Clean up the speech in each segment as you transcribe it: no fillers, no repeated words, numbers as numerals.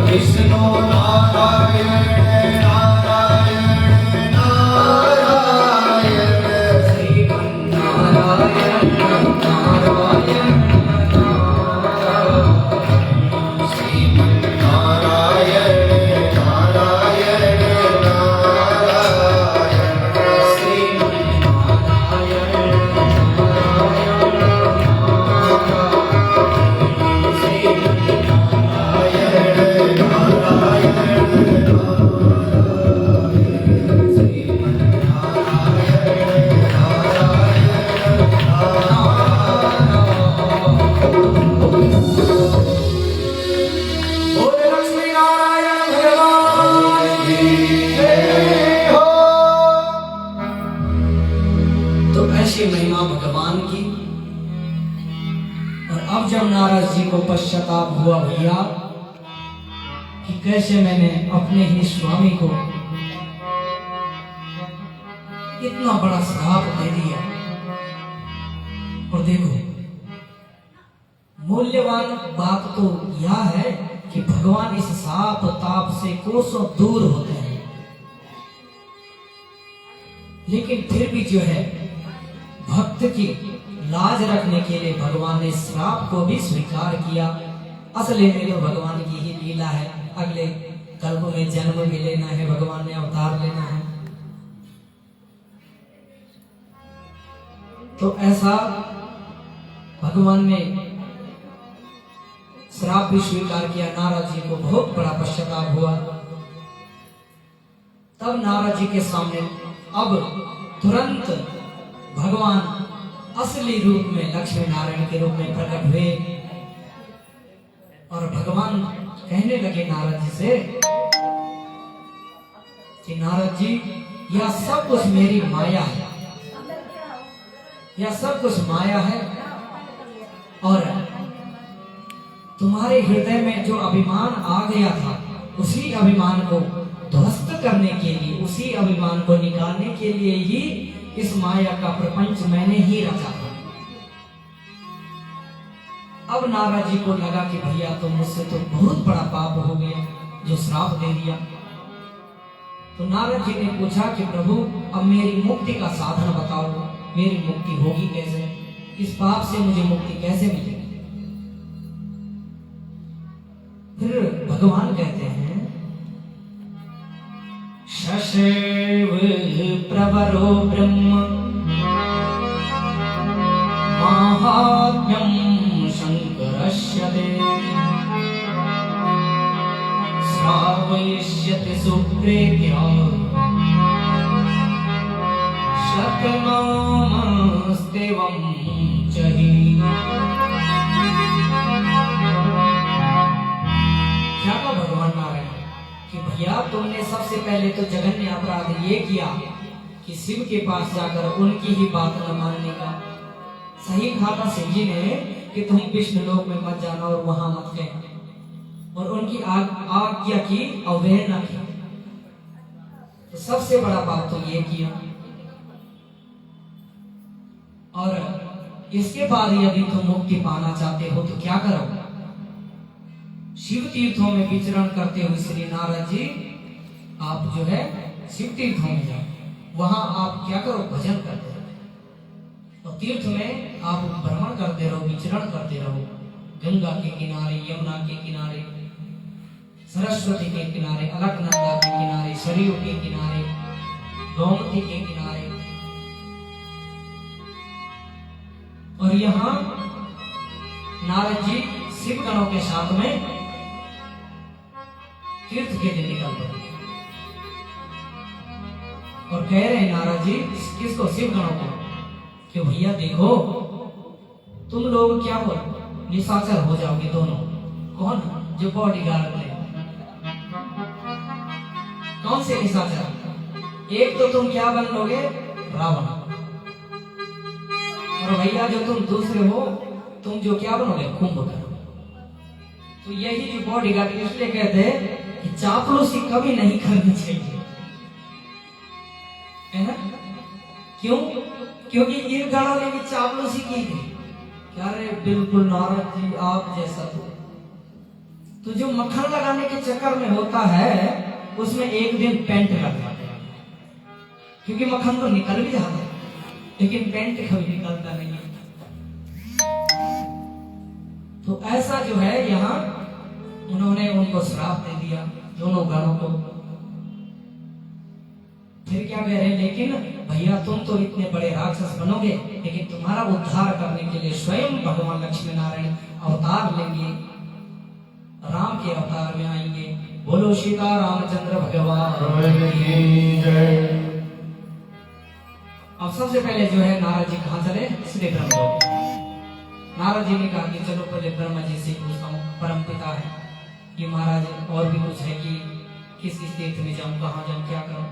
विष्णु नारायण नारायण नारायण श्रीमन्नारायण नारायण महिमा भगवान की। और अब जब नारद जी को पश्चाताप हुआ भैया कि कैसे मैंने अपने ही स्वामी को इतना बड़ा श्राप दे दिया। और देखो मूल्यवान बात तो यह है कि भगवान इस साप ताप से कोसों दूर होते हैं, लेकिन फिर भी जो है भक्त की लाज रखने के लिए भगवान ने श्राप को भी स्वीकार किया। असली में तो भगवान की ही लीला है, अगले कल्प में जन्म भी लेना है, भगवान ने अवतार लेना है। तो ऐसा भगवान ने श्राप भी स्वीकार किया। नारद जी को बहुत बड़ा पश्चाताप हुआ। तब नारद जी के सामने अब तुरंत भगवान असली रूप में लक्ष्मी नारायण के रूप में प्रकट हुए और भगवान कहने लगे नारद जी से कि नारद जी यह सब कुछ मेरी माया है, यह सब कुछ माया है। और तुम्हारे हृदय में जो अभिमान आ गया था उसी अभिमान को ध्वस्त करने के लिए, उसी अभिमान को निकालने के लिए ही इस माया का प्रपंच मैंने ही रचा था। अब नारद जी को लगा कि भैया तो मुझसे तो बहुत बड़ा पाप हो गया जो श्राप दे दिया। तो नारद जी ने पूछा कि प्रभु अब मेरी मुक्ति का साधन बताओ, मेरी मुक्ति होगी कैसे, इस पाप से मुझे मुक्ति कैसे मिलेगी। फिर भगवान कहते हैं शशैव प्रवरो ब्रह्म माहात्म्यं शंकरस्य ते श्रावयिष्यति सुप्रेत्या शतनामस्तेवं चहि। क्या कहा भगवान नारायण कि भैया तुमने सबसे पहले तो जघन्य अपराध ये किया कि शिव के पास जाकर उनकी ही बात न मानने का। सही कहा था शिव जी ने कि तुम विष्णु लोक में मत जाना और वहां मत कहना, और उनकी आज्ञा की अवहेलना की। तो सबसे बड़ा बात तो ये किया। और इसके बाद यदि तुम मुक्ति पाना चाहते हो तो क्या करो, शिव तीर्थों में विचरण करते हुए श्री नारद जी आप जो है शिव तीर्थों में जाओ, वहां आप क्या करो भजन करते रहो और तीर्थ में आप भ्रमण करते रहो, विचरण करते रहो। गंगा के किनारे, यमुना के किनारे, सरस्वती के किनारे, अलकनंदा के किनारे, सरयू के किनारे, गोमती के किनारे। और यहाँ नारद जी शिव गणों के साथ में तीर्थ के लिए निकल पड़े और कह रहे हैं नारद जी किसको, शिव गणों को, कि भैया देखो तुम लोग क्या हो निशाचर हो जाओगे दोनों। कौन? जो बॉडीगार्ड ने। कौन से निशाचर? एक तो तुम क्या बन लोगे, रावण, और भैया जो तुम दूसरे हो तुम जो क्या बनोगे, कुंभकर्ण। तो यही जो बॉडीगार्ड इसलिए कहते हैं कि चापलूसी कभी नहीं करनी चाहिए, है ना? क्यों? क्योंकि इन गणों ने भी चापलूसी की थी। क्या रे बिल्कुल नारद जी आप जैसा तो जो मक्खन लगाने के चक्कर में होता है उसमें एक दिन पेंट लग जाता है, क्योंकि मक्खन तो निकल भी जाता है लेकिन पेंट कभी निकलता नहीं है। तो ऐसा जो है यहाँ उन्होंने उनको श्राप दे दिया दोनों गणों को। फिर क्या कह रहे हैं, लेकिन भैया तुम तो इतने बड़े राक्षस बनोगे, लेकिन तुम्हारा उद्धार करने के लिए स्वयं भगवान लक्ष्मी नारायण अवतार लेंगे, राम के अवतार में आएंगे। बोलो सीता रामचंद्र भगवान की जय। अब सबसे पहले जो है नारद जी कहाँ चले, श्री ब्रह्मलोक। नारद जी ने कहा कि चलो पहले ब्रह्मा जी से पूछता हूँ, परम पिता है कि महाराज और भी कुछ है कि किस किस तीर्थ में जाऊं, कहाँ जाऊं, क्या करूं।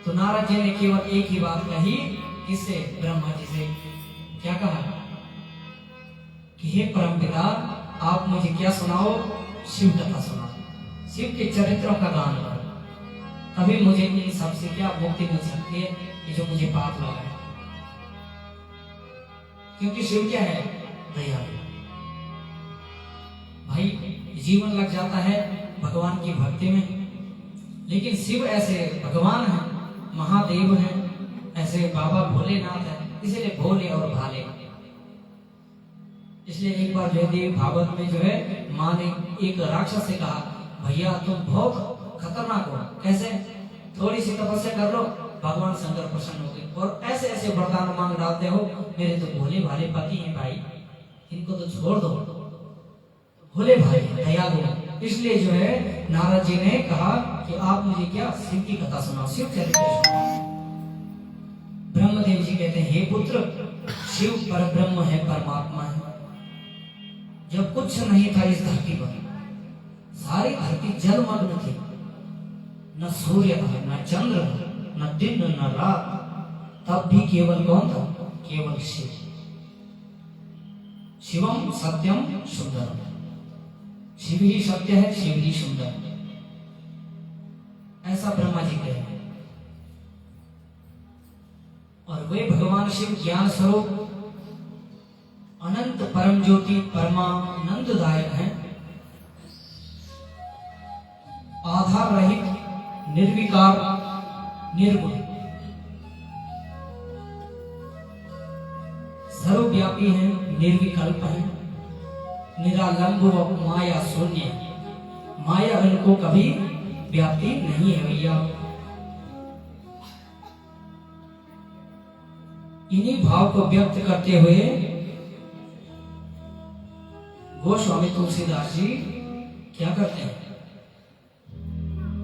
तो नारद जी ने केवल एक ही बात कही, किससे, ब्रह्मा जी से। क्या कहा कि हे परम पिता आप मुझे क्या सुनाओ, शिव कथा सुनाओ, शिव के चरित्रों का गान करो, तभी मुझे इन सबसे क्या मुक्ति मिल सकती है कि जो मुझे पाप लगा है। क्योंकि शिव क्या है, दयालु। भाई जीवन लग जाता है भगवान की भक्ति में, लेकिन शिव ऐसे भगवान हैं, महादेव हैं, ऐसे बाबा भोलेनाथ है, इसलिए भोले और भाले। इसलिए एक बार जयदेव भागवत में जो है माँ ने एक राक्षस से कहा, भैया तुम बहुत खतरनाक हो, कैसे, थोड़ी सी तपस्या कर लो, भगवान शंकर प्रसन्न हो गए और ऐसे ऐसे वरदान मांग डालते हो, मेरे तो भोले भाले पति हैं भाई, इनको तो छोड़ दो, भोले भाई दयालु। इसलिए जो है नारद जी ने कहा कि आप मुझे क्या शिव की कथा सुनाओ, शिव चरित्र सुनाओ। ब्रह्मदेव जी कहते हैं, हे पुत्र, शिव पर ब्रह्म है, परमात्मा है। जब कुछ नहीं था इस धरती पर, सारी धरती जलमग्न थी, न सूर्य था, न चंद्र, न दिन न रात, तब भी केवल कौन था, केवल शिव। शिवम सत्यम सुंदरम, शिव ही सत्य है, शिव ही सुंदर, ऐसा ब्रह्मा जी कहते हैं। और वे भगवान शिव ज्ञान स्वरूप अनंत परम ज्योति परमानंददायक हैं, आधार रहित, निर्विकार, निर्गुण, सर्वव्यापी हैं, निर्विकल्प हैं, निरालंब व माया शून्य। माया इनको कभी व्याप्ति नहीं है भैया। इन्हीं भाव को व्यक्त करते हुए गोस्वामी तुलसीदास जी क्या करते हैं,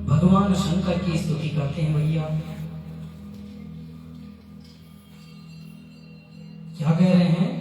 भगवान शंकर की स्तुति करते हैं भैया। क्या कह रहे हैं,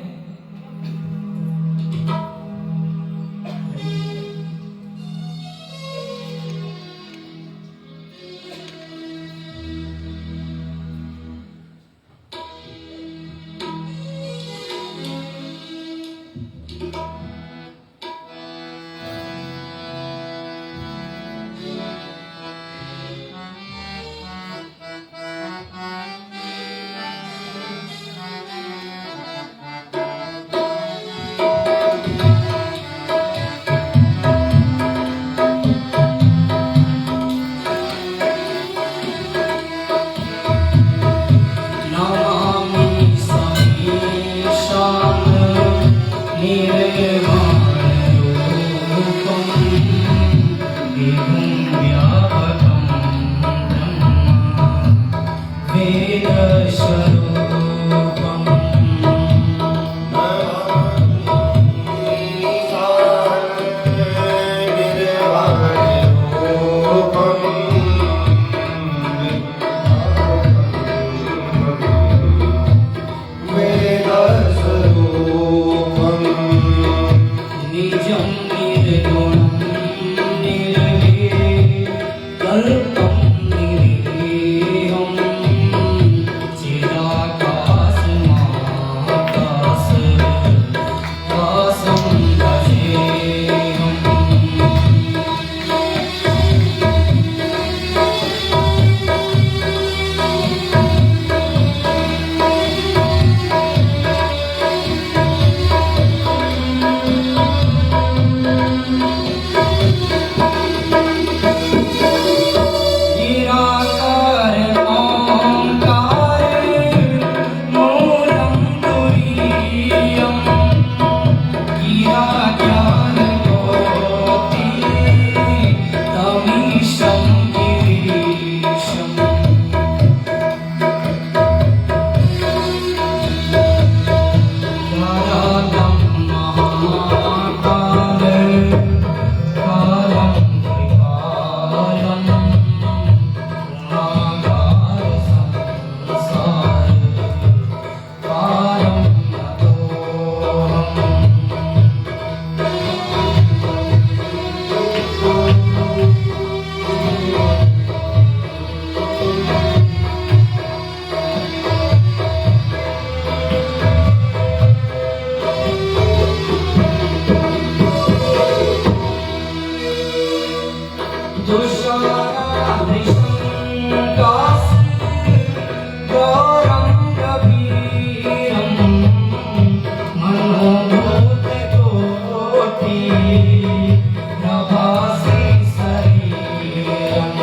प्रभासी शरीरं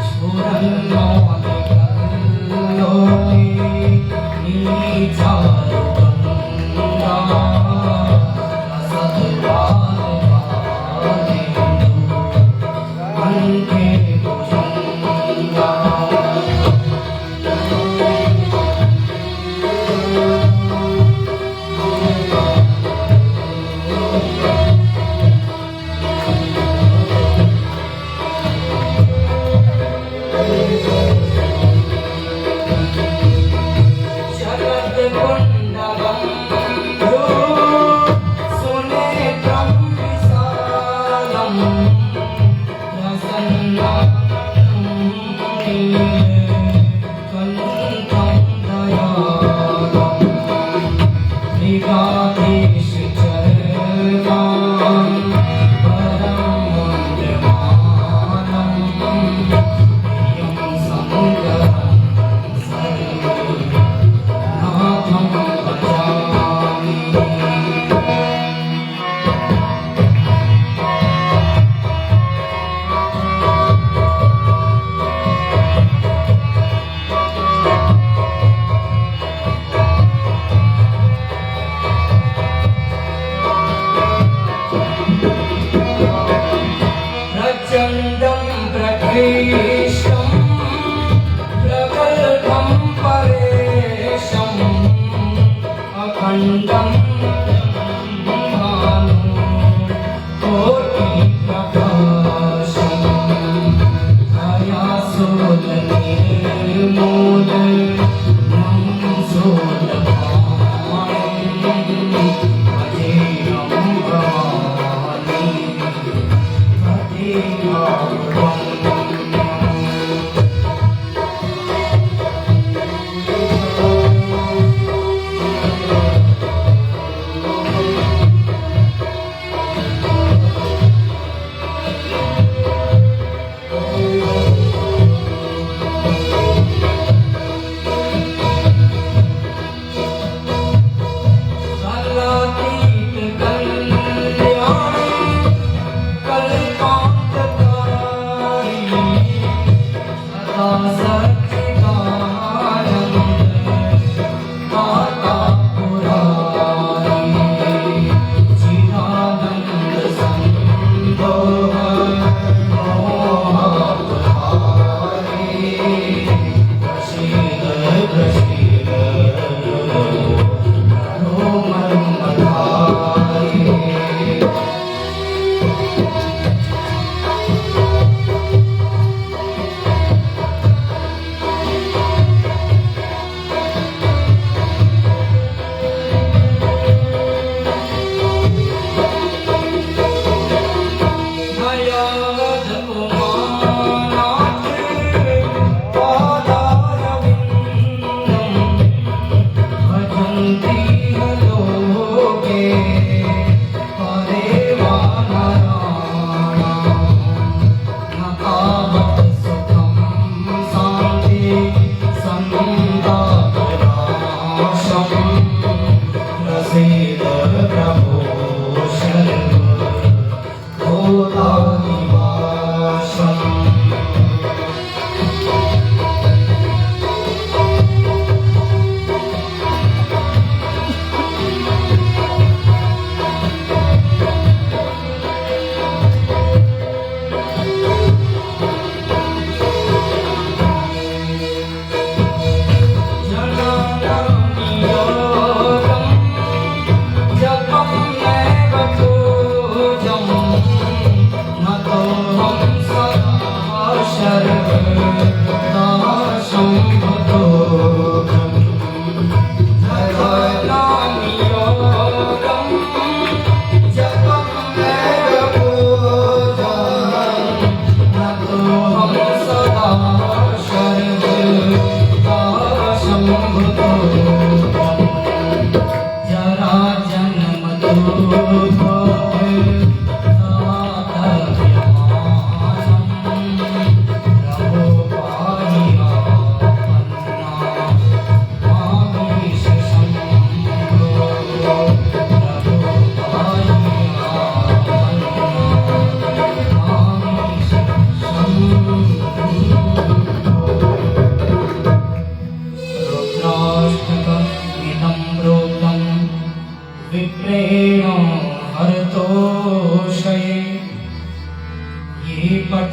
स्फुरन्नोदिकल्लोले नीचारुगङ्गा रसद्वारपालेन्दु कण्ठे भुजङ्गा प्रचण्डं प्रकृष्टं प्रगल्भं परेशम् अखण्डं भानु कोटिप्रकाशम् आयासोदनिर्मूलनं सोदपाणिं भजेऽहं भवानी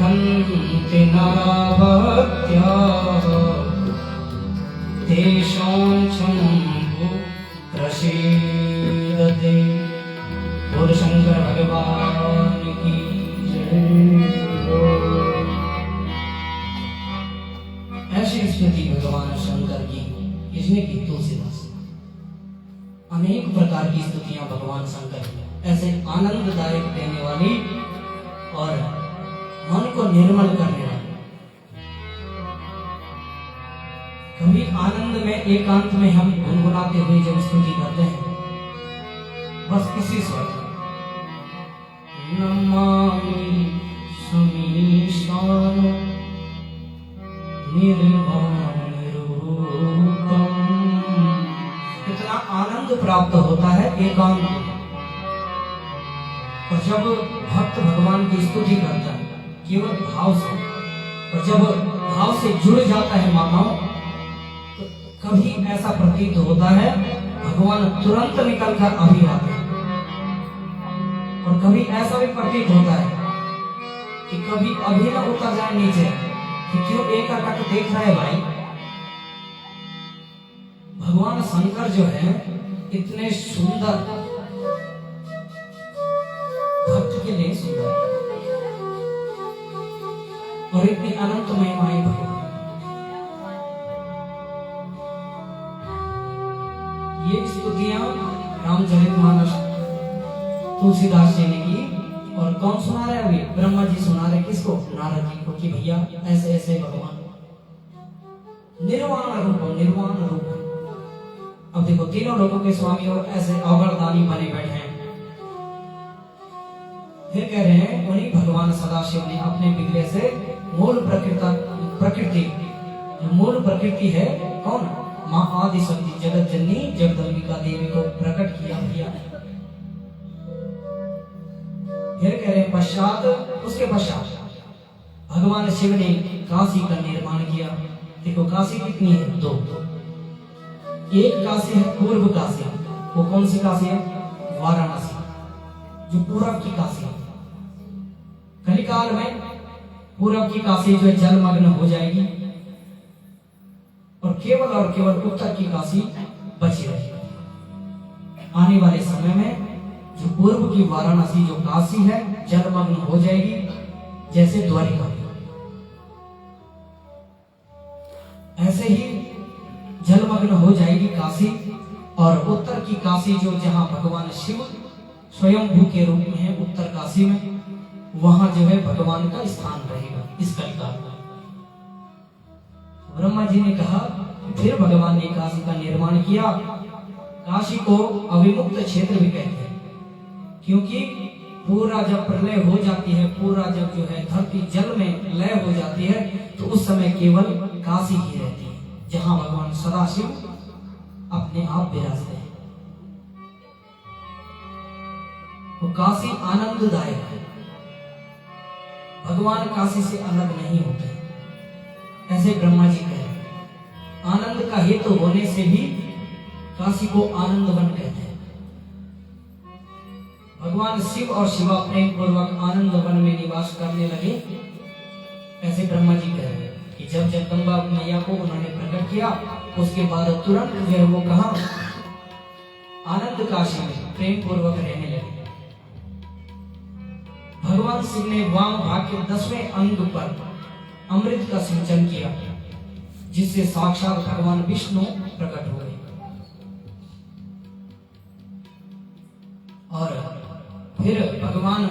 प्रयच्छन्ति नरा भक्त्या तेषां शम्भो प्रसीदते। बोल शंकर भगवान की जय। ऐसी स्तुति भगवान शंकर की किसने की? तुलसीदास। अनेक प्रकार की स्तुतियां भगवान शंकर की, ऐसे आनंददायक देने वाली और मन को निर्मल करने वाली। कभी आनंद में एकांत में हम गुनगुनाते हुए जब स्तुति करते हैं, बस इसी स्वर नमामि समीशान निर्वाण रूपम। इतना आनंद प्राप्त होता है एकांत में। और जब भक्त भगवान की स्तुति करता है केवल भाव से, और जब भाव से जुड़ जाता है मानव, तो कभी ऐसा प्रतीत होता है भगवान तुरंत निकलकर अभी आते हैं। और कभी ऐसा भी प्रतीत होता है कि कभी अभी ना उतर जाए नीचे, कि क्यों एक अटक देख रहा है भाई। भगवान शंकर जो है इतने सुंदर, भक्त के लिए सुंदर, और इतनी अनंत महिमाएं भगवान। ये स्तुतियां रामचरितमानस तुलसीदास जी ने की। और कौन सुना रहे अभी? ब्रह्मा जी सुना रहे। किसको? नारद जी को, कि भैया ऐसे ऐसे भगवान निर्वाण रूप, निर्वाण रूप। अब देखो तीनों लोगों के स्वामी और ऐसे अवगढ़दानी बने बैठे हैं। फिर कह रहे हैं उन्हीं भगवान सदाशिव ने अपने बिगड़े से मूल प्रकृति, मूल प्रकृति है कौन? माँ आदि शक्ति जगत जननी जगदम्बिका देवी को प्रकट किया। फिर कह रहे हैं पश्चात, उसके पश्चात भगवान शिव ने काशी का निर्माण किया। देखो काशी कितनी है? दो। एक काशी है पूर्व काशी। वो कौन सी काशी है? वाराणसी, जो पूरब की काशी है। कलिकाल में पूरब की काशी जो है जलमग्न हो जाएगी, और केवल उत्तर की काशी बची रहेगी। आने वाले समय में जो पूर्व की वाराणसी जो काशी है जलमग्न हो जाएगी, जैसे द्वारिका। ऐसे ही जलमग्न हो जाएगी काशी। और उत्तर की काशी जो जहां भगवान शिव स्वयंभू के रूप में है, उत्तर काशी में, वहां जो है भगवान का स्थान रहेगा इस कलिकाल में। ब्रह्मा जी ने कहा, फिर भगवान ने काशी का निर्माण किया। काशी को अविमुक्त क्षेत्र भी कहते हैं, क्योंकि पूरा जब प्रलय हो जाती है, पूरा जब जो है धरती जल में लय हो जाती है, तो उस समय केवल काशी ही रहती है, जहां भगवान सदाशिव अपने आप विराजते हैं। तो काशी आनंददायक है। भगवान काशी से अलग नहीं होते, ऐसे ब्रह्मा जी कह रहे हैं। आनंद का हेतु होने से भी काशी को आनंद वन कहते हैं। भगवान शिव और शिवा प्रेम पूर्वक आनंद वन में निवास करने लगे, ऐसे ब्रह्मा जी कह रहे हैं कि जब जगदम्बा मैया को उन्होंने प्रकट किया, उसके बाद तुरंत जो है वो कहा आनंद काशी में प्रेम पूर्वक रहने लगे। भगवान शिव ने वाम भाग के 10वें अंग पर अमृत का सिंचन किया, जिससे साक्षात भगवान विष्णु प्रकट हुए। और फिर भगवान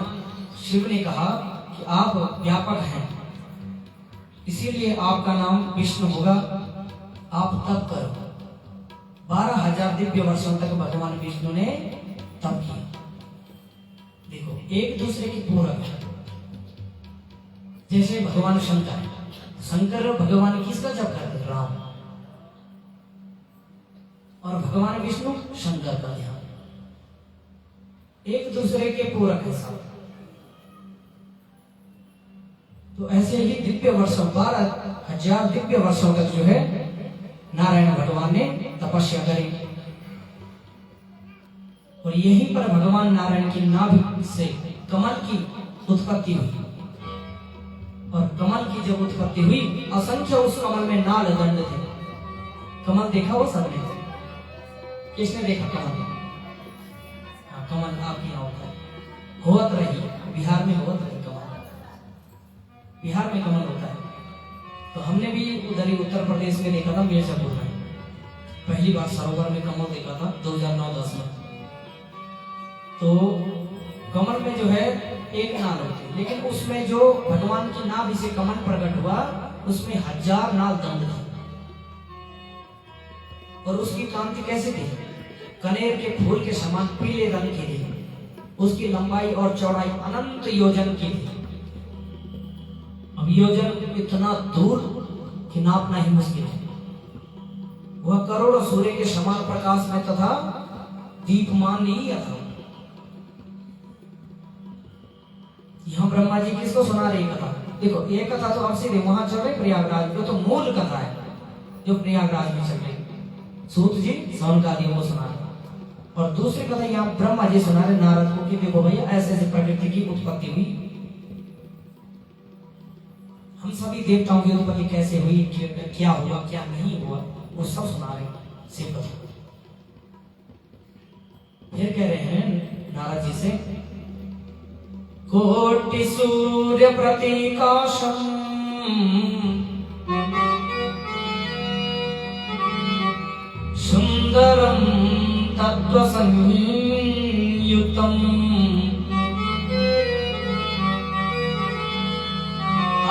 शिव ने कहा कि आप व्यापक हैं, इसीलिए आपका नाम विष्णु होगा। आप तप करो। 12,000 दिव्य वर्षों तक भगवान विष्णु ने तप किया। देखो एक दूसरे की पूरक है। जैसे भगवान शंकर भगवान किसका जप करते? राम। और भगवान विष्णु शंकर का ध्यान। एक दूसरे के पूरक है सब। तो ऐसे ही दिव्य वर्षों 12,000 दिव्य वर्षों तक जो है नारायण भगवान ने तपस्या करी। और यहीं पर भगवान नारायण की नाभि से कमल की उत्पत्ति हुई। और कमल की जब उत्पत्ति हुई, असंख्य उस कमल में नाल दंड थे। कमल देखा वो सबने? किसने देखा कमल? हाँ, कमल आपके यहाँ होता है, होत रही, बिहार में होत रही कमल, बिहार में कमल होता है। तो हमने भी उधर ही उत्तर प्रदेश में देखा था, मिर्जापुर में पहली बार सरोवर में कमल देखा था 2009-10 में। तो कमल में जो है एक नाल होती है, लेकिन उसमें जो भगवान की नाभि से कमल प्रकट हुआ, उसमें 1000 नाल दंड थे। और उसकी कांति कैसे थी? कनेर के फूल के समान पीले रंग की थी। उसकी लंबाई और चौड़ाई अनंत योजन की थी। अब योजन इतना दूर कि नापना ही मुश्किल है। वह करोड़ों सूर्य के समान प्रकाश में तथा दीपमान नहीं था। यहाँ ब्रह्मा जी किसको सुना रही कथा? देखो, ये कथा तो अब सीधे वहां चल रही प्रयागराज में, तो मूल कथा है जो प्रयागराज में चल रही। सूत जी सौनकादियों को सुना रहे, और दूसरी कथा यहाँ ब्रह्मा जी सुना रहे नारद को कि देखो भैया, ऐसे ऐसे प्रकृति की उत्पत्ति हुई, हम सभी देवताओं की उत्पत्ति कैसे हुई, क्या हुआ क्या नहीं हुआ, वो सब सुना रहे शिव कथा। फिर कह रहे हैं नारद जी से, कोटि सूर्य प्रतीकाशम सुंदरम तत्व संयुतम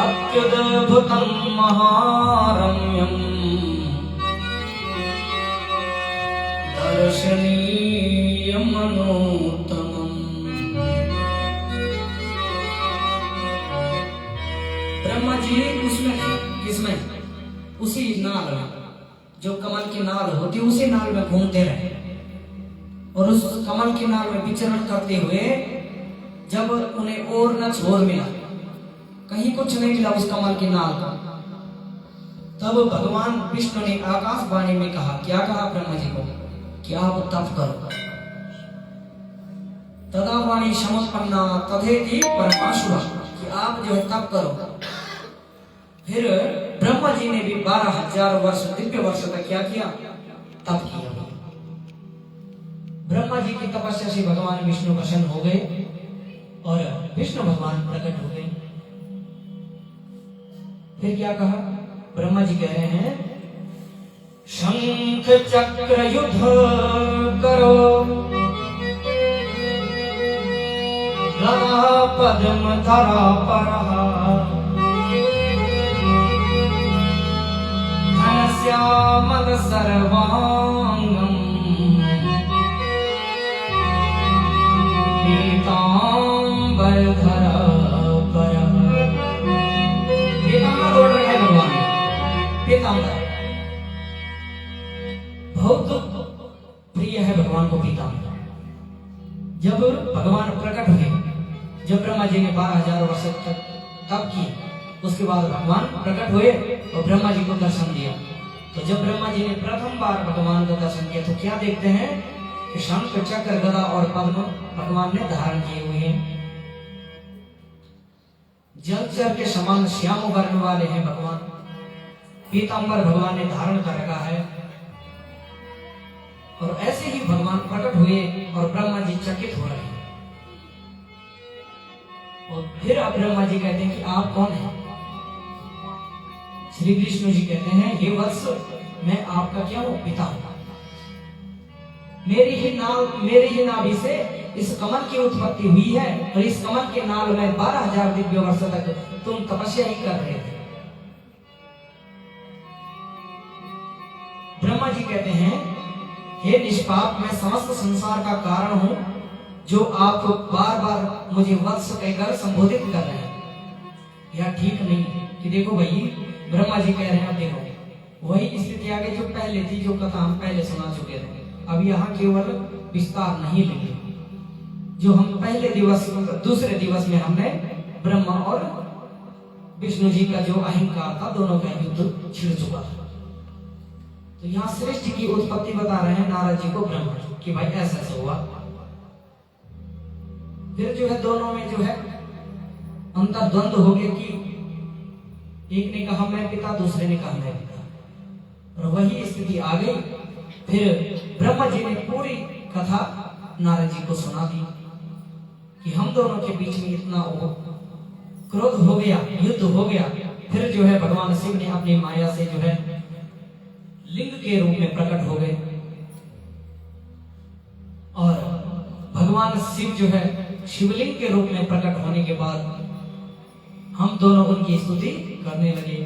अत्युद्भुतं महारम्यं दर्शनीयं मनोत्तमम्। ब्रह्मा जी उसमें किसमें? उसी नाल में, जो कमल की नाल होती है, उसी नाल में घूमते रहे। और उस कमल की नाल में विचरण करते हुए जब उन्हें और न छोर मिला, कहीं कुछ नहीं मिला उस कमल की नाल का, तब भगवान विष्णु ने आकाशवाणी में कहा, क्या कहा ब्रह्मा जी को? कि आप तप करो। तदा वाणी समुत्पन्ना तथेति परमाशुरा, कि आप जो है तप करो। फिर ब्रह्मा जी ने भी 12,000 वर्ष दिव्य वर्ष तक क्या किया? तप किया। ब्रह्मा जी की तपस्या से भगवान विष्णु प्रसन्न हो गए और विष्णु भगवान प्रकट हो गए। फिर क्या कहा? ब्रह्मा जी कह रहे हैं, शंख चक्र युद्ध करो, गदा पद्म धरा परहा, घनश्यामल सर्वांगम, पीतांबर धरा परहा। पीतांबर बोल रहे हैं भगवान, पीतांबर बहुत प्रिय है भगवान को पीतांबर। जब भगवान प्रकट हुए, जब ब्रह्मा जी ने 12,000 वर्ष तक तप किए, उसके बाद भगवान प्रकट हुए और ब्रह्मा जी को दर्शन दिया। तो जब ब्रह्मा जी ने प्रथम बार भगवान को दर्शन किया, तो क्या देखते हैं कि शंख चक्र गदा और पद्म भगवान ने धारण किए हुए हैं। जलचर के समान श्याम वर्ण वाले हैं भगवान। पीतांबर भगवान ने धारण कर रखा है। और ऐसे ही भगवान प्रकट हुए और ब्रह्मा जी चकित हो रहे हैं। और फिर अब ब्रह्मा जी कहते हैं कि आप कौन हैं? श्री कृष्ण जी कहते हैं, हे वत्स, मैं आपका क्या हूं? पिता हूं। मेरी ही नाभि से इस कमल की उत्पत्ति हुई है, और इस कमल के नाल में 12,000 दिव्य वर्ष तक तुम तपस्या ही कर रहे थे। ब्रह्मा जी कहते हैं, हे निष्पाप, मैं समस्त संसार का कारण हूं, जो आप बार बार मुझे वत्स कहकर संबोधित कर रहे हैं। यह ठीक नहीं कि देखो भाई, ब्रह्मा जी कह रहे हैं, अब देखो वही स्थिति आगे जो पहले थी, जो कथा हम पहले सुना चुके थे। अब यहाँ केवल विस्तार नहीं लेंगे। जो हम पहले दिवस, दूसरे दिवस में हमने ब्रह्मा और विष्णु जी का जो अहंकार था, दोनों का युद्ध छिड़ चुका था। तो यहाँ सृष्टि की उत्पत्ति बता रहे हैं नारद जी को ब्रह्मा जी, कि भाई ऐसा ऐसा हुआ। फिर जो है दोनों में जो है अंतर्द्वंद हो गया कि एक ने कहा मैं पिता, दूसरे ने कहा मैं पिता, और वही स्थिति आ गई। फिर ब्रह्मा जी ने पूरी कथा नारद जी को सुना दी कि हम दोनों के बीच में इतना क्रोध हो गया, युद्ध हो गया। फिर जो है भगवान शिव ने अपनी माया से जो है लिंग के रूप में प्रकट हो गए, और भगवान शिव जो है शिवलिंग के रूप में प्रकट होने के बाद हम दोनों उनकी स्तुति करने लगे।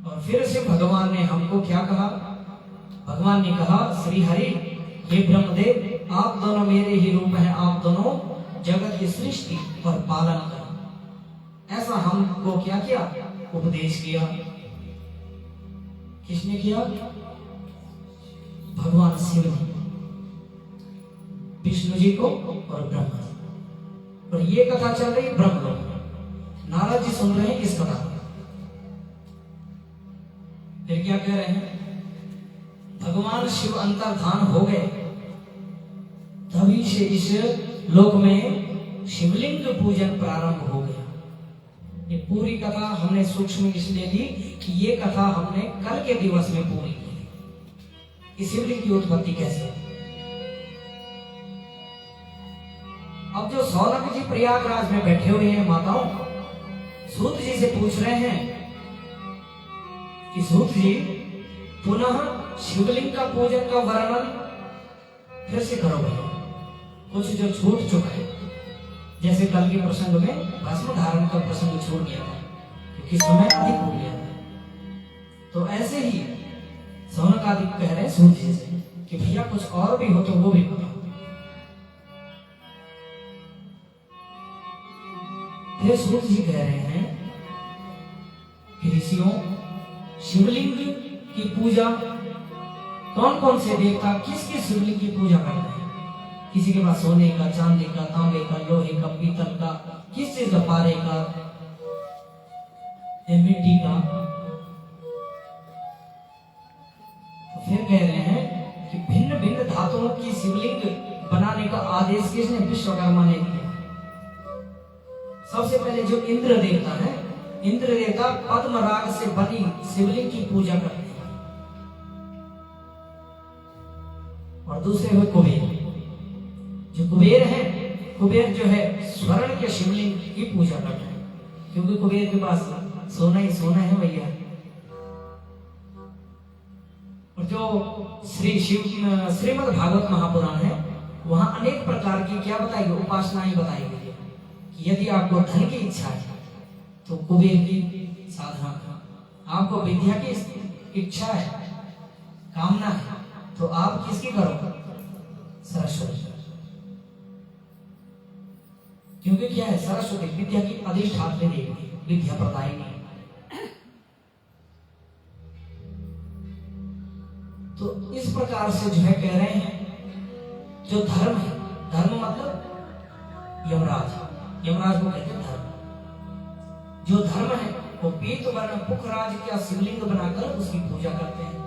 और फिर से भगवान ने हमको क्या कहा? भगवान ने कहा, श्री हरि, हे ब्रह्मदेव, आप दोनों मेरे ही रूप हैं, आप दोनों जगत की सृष्टि और पालन करें। ऐसा हमको क्या किया? उपदेश किया। किसने किया? भगवान शिव ने विष्णु जी को और ब्रह्मा जी। और ये कथा चल रही ब्रह्मलोक में, नारद जी सुन रहे हैं इस कथा को। फिर क्या कह रहे हैं? भगवान शिव अंतर्धान हो गए, तभी से इस लोक में शिवलिंग पूजन प्रारंभ हो गया। ये पूरी कथा हमने सूक्ष्म इसलिए ली कि ये कथा हमने कल के दिवस में पूरी की कि शिवलिंग की उत्पत्ति कैसे। अब जो सौनक जी प्रयागराज में बैठे हुए हैं माताओं, सूत जी से पूछ रहे हैं कि सूत जी, पुनः शिवलिंग का पूजन का वर्णन फिर से करो भैया, कुछ जो छूट चुका है। जैसे कल के प्रसंग में भस्म धारण का प्रसंग छूट गया था क्योंकि समय अधिक हो गया था। तो ऐसे ही सौनक आदि कह रहे हैं सूत जी से कि भैया कुछ और भी हो तो वो भी बताओ। फिर सूत जी कह रहे हैं कि ऋषियों, शिवलिंग की पूजा कौन कौन से देवता किस किस शिवलिंग की पूजा करते हैं? किसी के पास सोने का, चांदी का, तांबे का, लोहे का, पीतल का, किस चीज का, पारे का, मिट्टी का। तो फिर कह रहे हैं कि भिन्न भिन्न धातुओं की शिवलिंग बनाने का आदेश किसने? विश्वकर्मा ने दिया। सबसे पहले जो इंद्र देवता है, इंद्र देवता पद्मराग से बनी शिवलिंग की पूजा करते हैं। और दूसरे हुए कुबेर। जो कुबेर है, कुबेर जो है स्वर्ण के शिवलिंग की पूजा करते हैं, क्योंकि कुबेर के पास सोना ही सोना है भैया। और जो श्रीमद् भागवत महापुराण है, वहां अनेक प्रकार की क्या बताई गई? उपासनाएं बताई गई है कि यदि आपको धन की इच्छा है तो कुबेर की साधना करो, आपको विद्या की इच्छा है, कामना है, तो आप किसकी करो? सरस्वती। क्योंकि क्या है? सरस्वती विद्या की अधिष्ठात्री देवी, विद्या प्रदायिनी। तो इस प्रकार से जो है कह रहे हैं, जो धर्म है, धर्म मतलब यमराज, यमराज को कहते हैं धर्म। जो धर्म है वो पीत वर्ण पुखराज का शिवलिंग बनाकर उसकी पूजा करते हैं।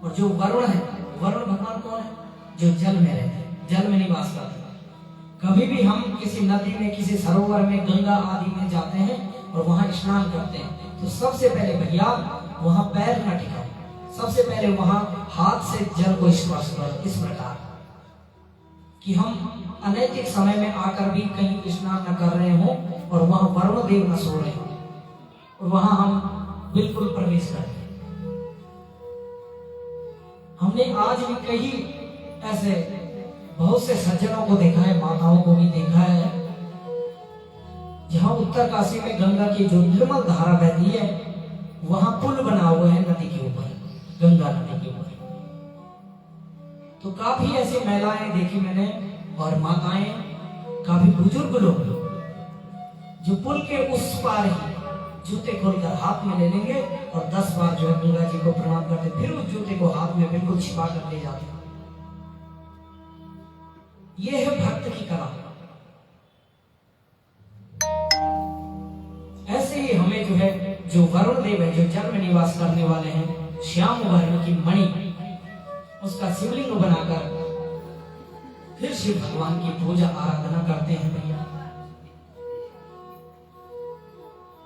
और जो वरुण है, वरुण भगवान कौन है? जो जल में रहते हैं, जल में निवास करते हैं। कभी भी हम किसी नदी में, किसी सरोवर में, गंगा आदि में जाते हैं और वहां स्नान करते हैं, तो सबसे पहले भैया वहां पैर न टिकाओ, सबसे पहले वहां हाथ से जल को स्पर्श करो, इस प्रकार कि हम अनैतिक समय में आकर भी कहीं स्नान न कर रहे हो और वहां वरुण देव न सो रहे हो और वहां हम बिल्कुल प्रवेश करते हैं। हमने आज भी कई ऐसे बहुत से सज्जनों को देखा है, माताओं को भी देखा है, जहां उत्तर काशी में गंगा की जो निर्मल धारा बहती है, वहां पुल बना हुआ है नदी के ऊपर, गंगा नदी के ऊपर। तो काफी ऐसी महिलाएं देखी मैंने और माताएं, काफी बुजुर्ग लोग जो पुल के उस पार ही जूते खोलकर हाथ में ले लेंगे और 10 बार जो है गंगा जी को प्रणाम करते, फिर उस जूते को हाथ में बिल्कुल छिपा कर ले जाते। ये है भक्त की कला। ऐसे ही हमें जो है, जो वरुण देव है, जो जल में निवास करने वाले हैं, श्याम वर्ण की मणि, उसका शिवलिंग बनाकर फिर शिव भगवान की पूजा आराधना करते हैं भैया।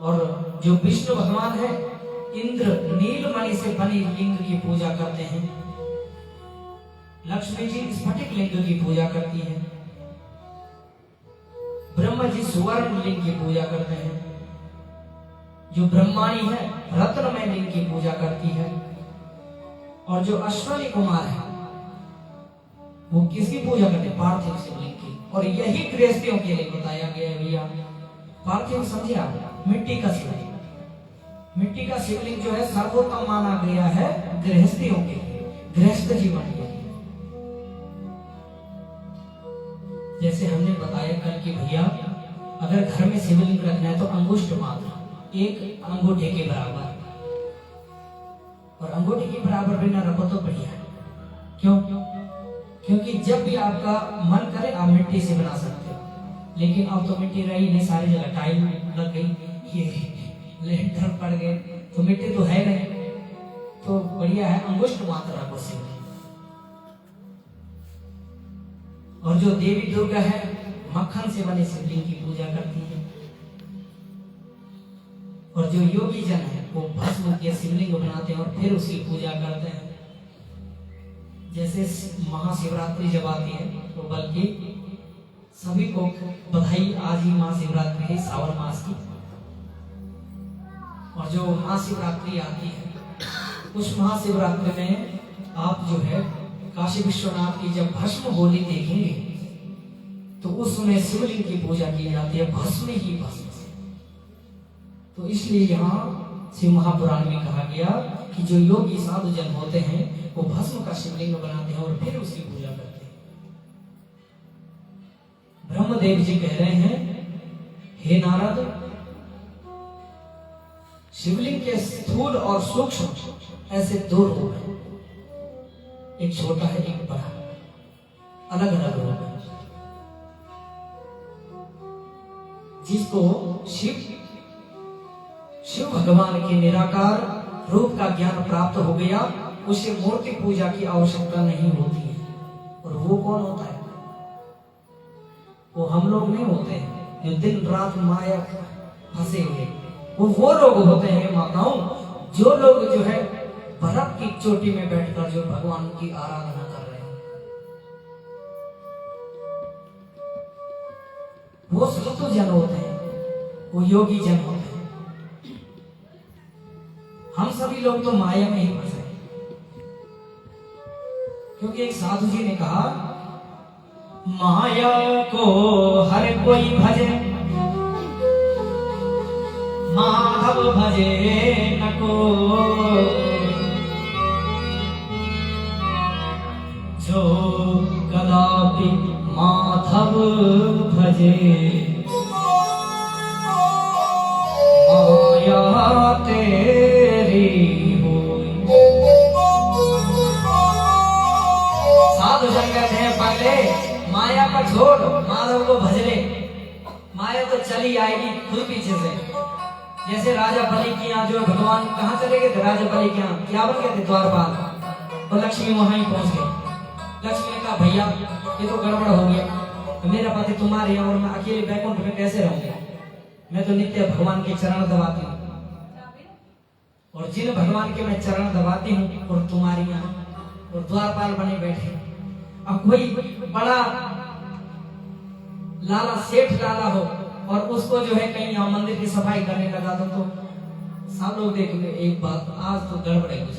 और जो विष्णु भगवान है, इंद्र नीलमणि से बनी लिंग की पूजा करते हैं। लक्ष्मी जी स्फटिक लिंग की पूजा करती है। ब्रह्मा जी सुवर्ण लिंग की पूजा करते हैं। जो ब्रह्माणी है रत्नमय लिंग की पूजा करती है। और जो अश्वनी कुमार है वो किसकी पूजा करते हैं? पार्थिव शिवलिंग की। और यही गृहस्थियों के लिए बताया गया है भैया। पार्थिव समझे आप? मिट्टी का शिवलिंग। मिट्टी का शिवलिंग जो है सर्वोत्तम माना गया है गृहस्थियों के लिए, गृहस्थ जीवन के लिए। जैसे हमने बताया कल कि भैया अगर घर में शिवलिंग रखना है तो अंगुष्ठ मात्र, एक अंगूठे के बराबर, और अंगूठे के बराबर भी ना रखो तो बढ़िया है। क्यों? क्योंकि जब भी आपका मन करे आप मिट्टी से बना सकते हो, लेकिन अब तो मिट्टी रही नहीं, सारी जगह टाइल लग गई, ये लेंटर पड़ गए, तो मिट्टी तो है नहीं, तो बढ़िया है अंगुष्ठ मात्र रखो शिवलिंग। और जो देवी दुर्गा है मक्खन से बने शिवलिंग की पूजा करती है। और जो योगी जन है वो भस्म के शिवलिंग बनाते हैं और फिर उसकी पूजा करते हैं। जैसे महाशिवरात्रि जब आती है तो बल्कि सभी को बधाई, आज ही महाशिवरात्रि है श्रावण मास की। और जो महाशिवरात्रि आती है उस महाशिवरात्रि में आप जो है काशी विश्वनाथ की जब भस्म होली देखेंगे तो उसमें शिवलिंग की पूजा की जाती है, भस्म ही भस्म से। तो इसलिए यहाँ शिव महापुराण में कहा गया कि जो योगी साधु जन होते हैं वो भस्म का शिवलिंग बनाते हैं और फिर उसकी पूजा करते हैं। ब्रह्मदेव जी कह रहे हैं, हे नारद, शिवलिंग के स्थूल और सूक्ष्म ऐसे दो रूप हैं, एक छोटा है एक बड़ा, अलग अलग रूप है। जिसको शिव भगवान के निराकार रूप का ज्ञान प्राप्त हो गया उसे मूर्ति पूजा की आवश्यकता नहीं होती है। और वो कौन होता है? वो हम लोग नहीं होते हैं जो दिन रात माया फंसे हुए। वो लोग होते हैं माताओं, जो लोग जो है बर्फ की चोटी में बैठकर जो भगवान की आराधना कर रहे हैं, वो साधु जन होते हैं, वो योगी जन होते हैं। हम सभी लोग तो माया में ही फंसे। क्योंकि एक साधु जी ने कहा, माया को हर कोई भजे, माधव भजे न को, जो कदापि माधव भजे, माया तेरी होई। साधु जन कहते हैं पहले माया का छोड़, माधव को भज ले, माया तो चली आएगी खुद पीछे से। जैसे राजा बलि की यहाँ जो भगवान कहाँ चले गए थे? राजा बलि के यहाँ क्या बन गए थे? द्वारपाल। और लक्ष्मी वहां ही पहुंच गए। लक्ष्मी ने कहा, भैया ये तो गड़बड़ हो गया, तो मेरा पति तुम्हारे यहाँ और मैं अकेले बैकुंठ में कैसे रहूंगा? मैं तो नित्य भगवान के चरण दबाती हूँ, और जिन भगवान के मैं चरण दबाती हूँ और तुम्हारी यहाँ और द्वारपाल बने बैठे। अब कोई बड़ा लाला, सेठ लाला हो और उसको जो है कहीं यहाँ मंदिर की सफाई करने लगा तो सब लोग देखेंगे एक बात, आज तो गड़बड़ है कुछ।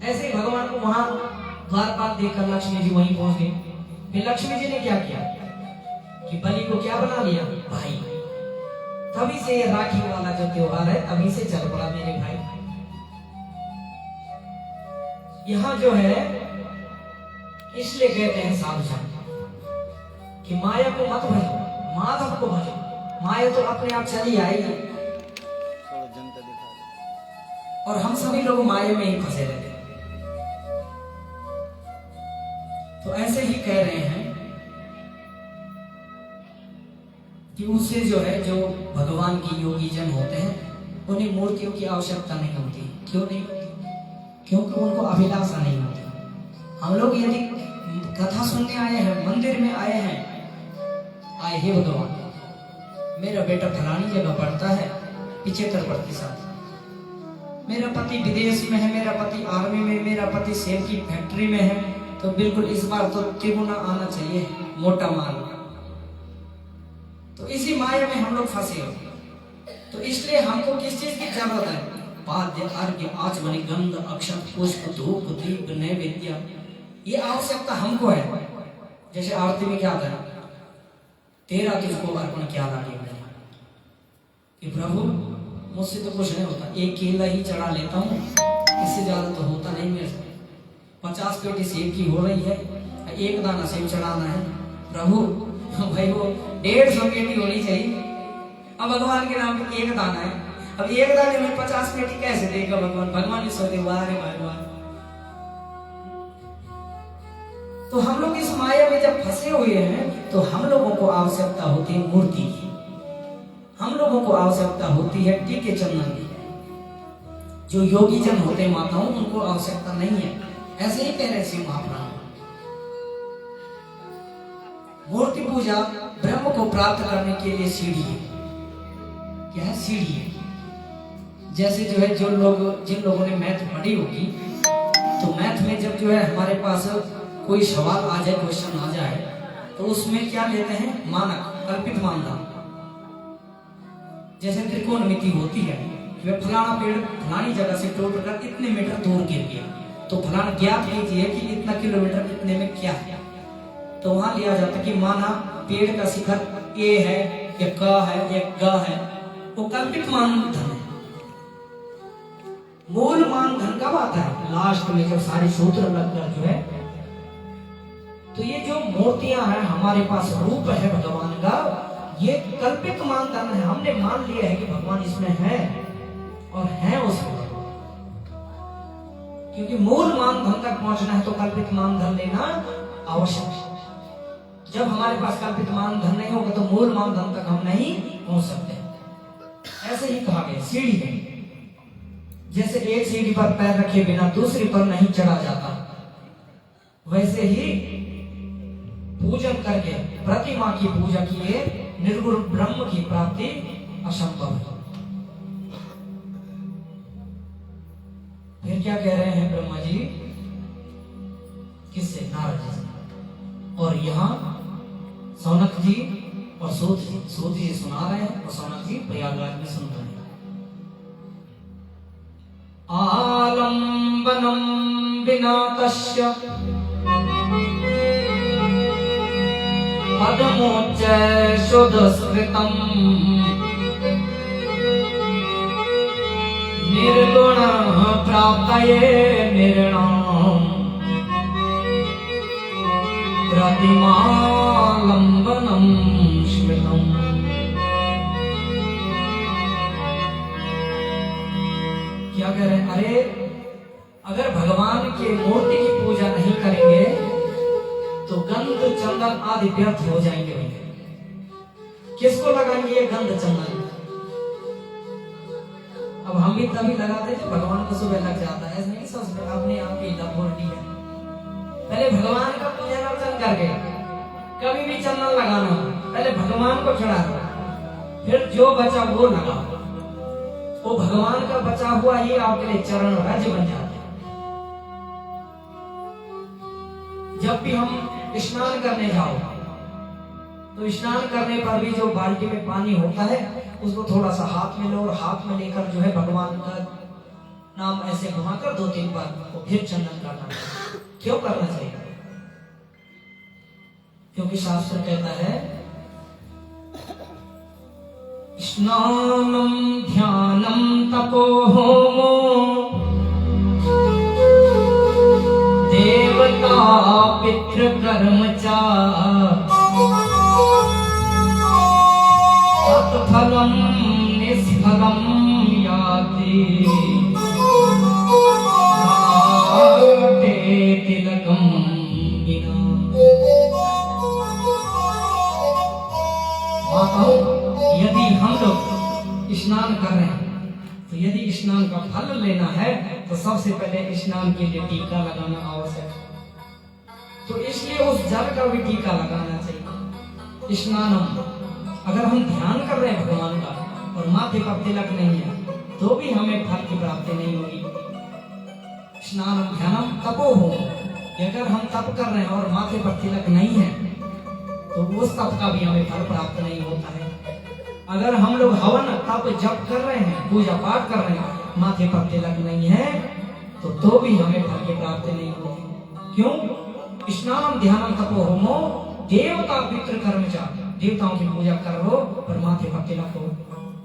ऐसे ही भगवान को वहां द्वारपाल देखकर लक्ष्मी जी वहीं पहुंच गई। फिर लक्ष्मी जी ने क्या किया कि बलि को क्या बना लिया? भाई। तभी से ये राखी वाला जो त्योहार है तभी से चल पड़ा मेरे भाई। यहाँ जो है इसलिए कहते हैं साधु संत कि माया को मत भजो, माधव को भजो। माया तो अपने आप चली आएगी। और हम सभी लोग माया में ही फंसे रहते। तो ऐसे ही कह रहे हैं कि उससे जो है, जो भगवान की योगी जन होते हैं उन्हें मूर्तियों की आवश्यकता नहीं होती। क्यों नहीं होती? क्योंकि उनको अभिलाषा नहीं होती। हम लोग यदि कथा सुनने आए हैं, मंदिर में आए हैं, आए हे भगवान मेरा बेटा फलानी जगह पढ़ता है, 75%। मेरा पति विदेश में है, मेरा पति आर्मी में, मेरा पति सेब की फैक्ट्री में है, तो बिल्कुल इस बार तो तिगुना आना चाहिए मोटा माल। तो इसी माया में हम लोग फंसे हो। तो इसलिए हमको किस चीज की जरूरत है? पाद्य, अर्घ्य, आचमनी, गंध, अक्षत, पुष्प, धूप, दीप, नैवेद्य, ये आवश्यकता हमको है। जैसे आरती में क्या था, तेरा तुझको अर्पण किया लागे मैंने, कि प्रभु मुझसे तो कुछ नहीं होता, एक केला ही चढ़ा लेता हूँ, इससे ज्यादा तो होता नहीं मेरे से। 50 पेटी सेब की हो रही है, एक दाना सेब चढ़ाना है प्रभु, भाई वो 150 पेटी होनी चाहिए। अब भगवान के नाम पे एक दाना है, अब एक दाने में 50 पेटी कैसे देगा भगवान? भगवान ने सोचे वाह रे भगवान। तो हम लोग इस माया में जब फंसे हुए हैं, तो हम लोगों को आवश्यकता होती है मूर्ति की, हम लोगों को आवश्यकता होती है टीके चंदन की। जो योगी जन होते हैं माताओं, उनको आवश्यकता नहीं है। ऐसे ही कह रहे श्री महाप्रभु, मूर्ति पूजा ब्रह्म को प्राप्त करने के लिए सीढ़ी है। क्या है? सीढ़ी है। जैसे जो है, जो लोग, जिन लोगों ने मैथ पढ़ी होगी, तो मैथ में जब जो है हमारे पास कोई सवाल आ जाए, क्वेश्चन आ जाए, तो उसमें क्या लेते हैं? मानक, कल्पित मानदंड। जैसे त्रिकोणमिति होती है, कि फलाना पेड़ फलानी जगह से टूटकर इतने मीटर दूर गिर गया, तो फलाना ज्ञात कीजिए कि इतना किलोमीटर इतने में क्या है। तो वहां लिया जाता है कि माना पेड़ का शिखर ए है, या क है, या ग है, वो कल्पित मानदंड है। मूल मानदंड कब आता है? लास्ट में, जब सारे सूत्र लगकर जो है। तो ये जो मूर्तियां हैं हमारे पास, रूप है भगवान का, ये कल्पित मानदंड है। हमने मान लिया है कि भगवान इसमें है, और है उसमें। क्योंकि मूल मानदंड तक पहुंचना है तो कल्पित मानदंड लेना आवश्यक है। जब हमारे पास कल्पित मानदंड नहीं होगा, तो मूल मानदंड तक हम नहीं पहुंच सकते। ऐसे ही कहा गया सीढ़ी है। जैसे एक सीढ़ी पर पैर रखे बिना दूसरी पर नहीं चढ़ा जाता, वैसे ही पूजन करके, प्रतिमा की पूजा किए निर्गुण ब्रह्म की प्राप्ति असंभव है। फिर क्या कह रहे हैं ब्रह्मा जी? किससे? नारद जी से। और यहाँ सौनक जी और सूत जी सुना रहे हैं, और सौनक जी प्रयागराज में सुन रहे हैं। आलंबनम बिना तस्य पदमोच्चय शुद्धस्कृतम् निर्गुण प्राप्तये निर्णाम प्रतिमालंबनम स्मृतम्। क्या कह रहे हैं? अरे अगर भगवान के मूर्ति की पूजा नहीं करेंगे, तो गंध चंदन आदि व्यर्थ हो जाएंगे। किसको लगाएंगे ये गंध चंदन? अब हम भी तभी लगाते थे भगवान को सुबह लग जाता है, ऐसा नहीं सोचते अपने आप ही लपोटी है। पहले भगवान का पूजन अर्चन करके, कभी भी चंदन लगाना पहले भगवान को चढ़ा दो, फिर जो बचा वो लगा। वो भगवान का बचा हुआ ही आपके लिए चरण रज बन जाता है। जब भी हम स्नान करने जाओ, तो स्नान करने पर भी जो बाल्टी में पानी होता है, उसको थोड़ा सा हाथ में लो, और हाथ में लेकर जो है भगवान का नाम ऐसे घुमाकर 2-3 बार वो फिर चंदन करना। क्यों करना चाहिए? क्योंकि शास्त्र कहता है स्नानम ध्यानम तपो होमो देवता पितृ कर्म चा तत्फलम निष्फलम याति नाटे तिलकम बिना। माताओं, यदि हम लोग स्नान कर रहे हैं, तो यदि स्नान का फल लेना है, तो सबसे पहले स्नान के लिए टीका लगाना आवश्यक है। तो इसलिए उस जल का भी टीका लगाना चाहिए। स्नानम, अगर हम ध्यान कर रहे हैं भगवान का, और माथे पर तिलक नहीं है तो भी हमें फल की प्राप्ति नहीं होगी। स्नानम ध्यानम तपो हो, अगर हम तप कर रहे हैं और माथे पर तिलक नहीं है तो उस तप का भी हमें फल प्राप्त नहीं होता है। अगर हम लोग हवन तप जप कर रहे हैं, पूजा पाठ कर रहे हैं, माथे पर तिलक नहीं है तो भी हमें फल की प्राप्ति नहीं होगी। क्यों? स्नानम ध्यानम तपो होमो देवता पितृ कर्मचा, देवताओं की पूजा करो पर माथे पर तिलक हो।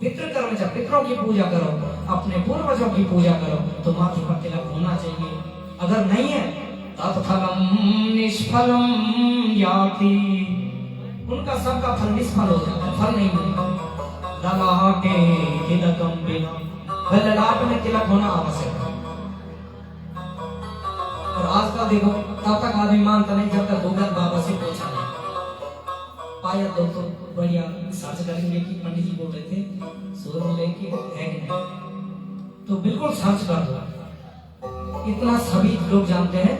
पितृ कर्मचा, पितरों की पूजा करो, अपने पूर्वजों की पूजा करो तो माथे पर तिलक होना चाहिए। अगर नहीं है तत्फलम निष्फलम याति, उनका सबका फल निष्फल हो जाता है, फल नहीं मिलेगा। ललाटे तिलकम बिना, ललाट में तिलक होना आवश्यक है। और आजकल देखो तब तक आदमी मानता नहीं जब तक भूगत बाबा से पूछा नहीं। पाया तो बढ़िया सर्च करेंगे कि पंडित जी बोल रहे थे सूर्य लेके है कि नहीं, तो बिल्कुल सर्च कर दो। इतना सभी लोग जानते हैं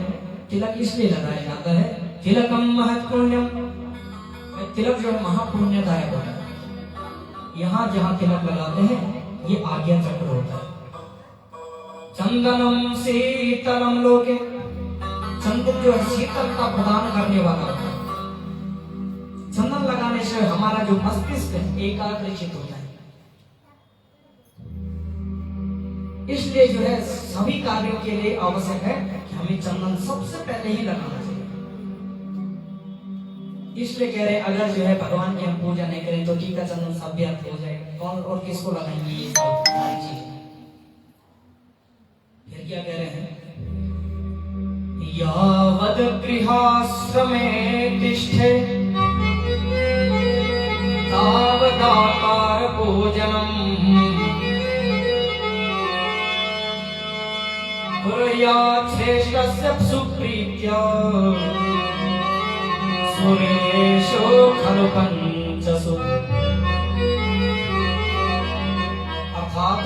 तिलक इसलिए लगाया जाता है, तिलकम महत्पुण्यम, तिलक जो है महापुण्यदायक होता है। यहाँ जहाँ तिलक लगाते हैं ये आज्ञा चक्र होता है। चंदनम शीतलम लोके, चंदन जो है शीतलता प्रदान करने वाला होता है। चंदन लगाने से हमारा जो मस्तिष्क है एकाग्रचित होता है। इसलिए जो है सभी कार्यों के लिए आवश्यक है कि हमें चंदन सबसे पहले ही लगाना चाहिए। इसलिए कह रहे अगर जो है भगवान की हम पूजा नहीं करें तो टीका चंदन सब व्यर्थ हो जाएगा, कौन और किसको लगाएंगे ये सारी चीज। फिर क्या कह रहे हैं, यावद गृहाश्रमे तिष्ठे तावदाकार पूजनम कुर्यात् श्रेष्ठस्य सुप्रीत्या सुरेशो खलु पंचसु। अर्थात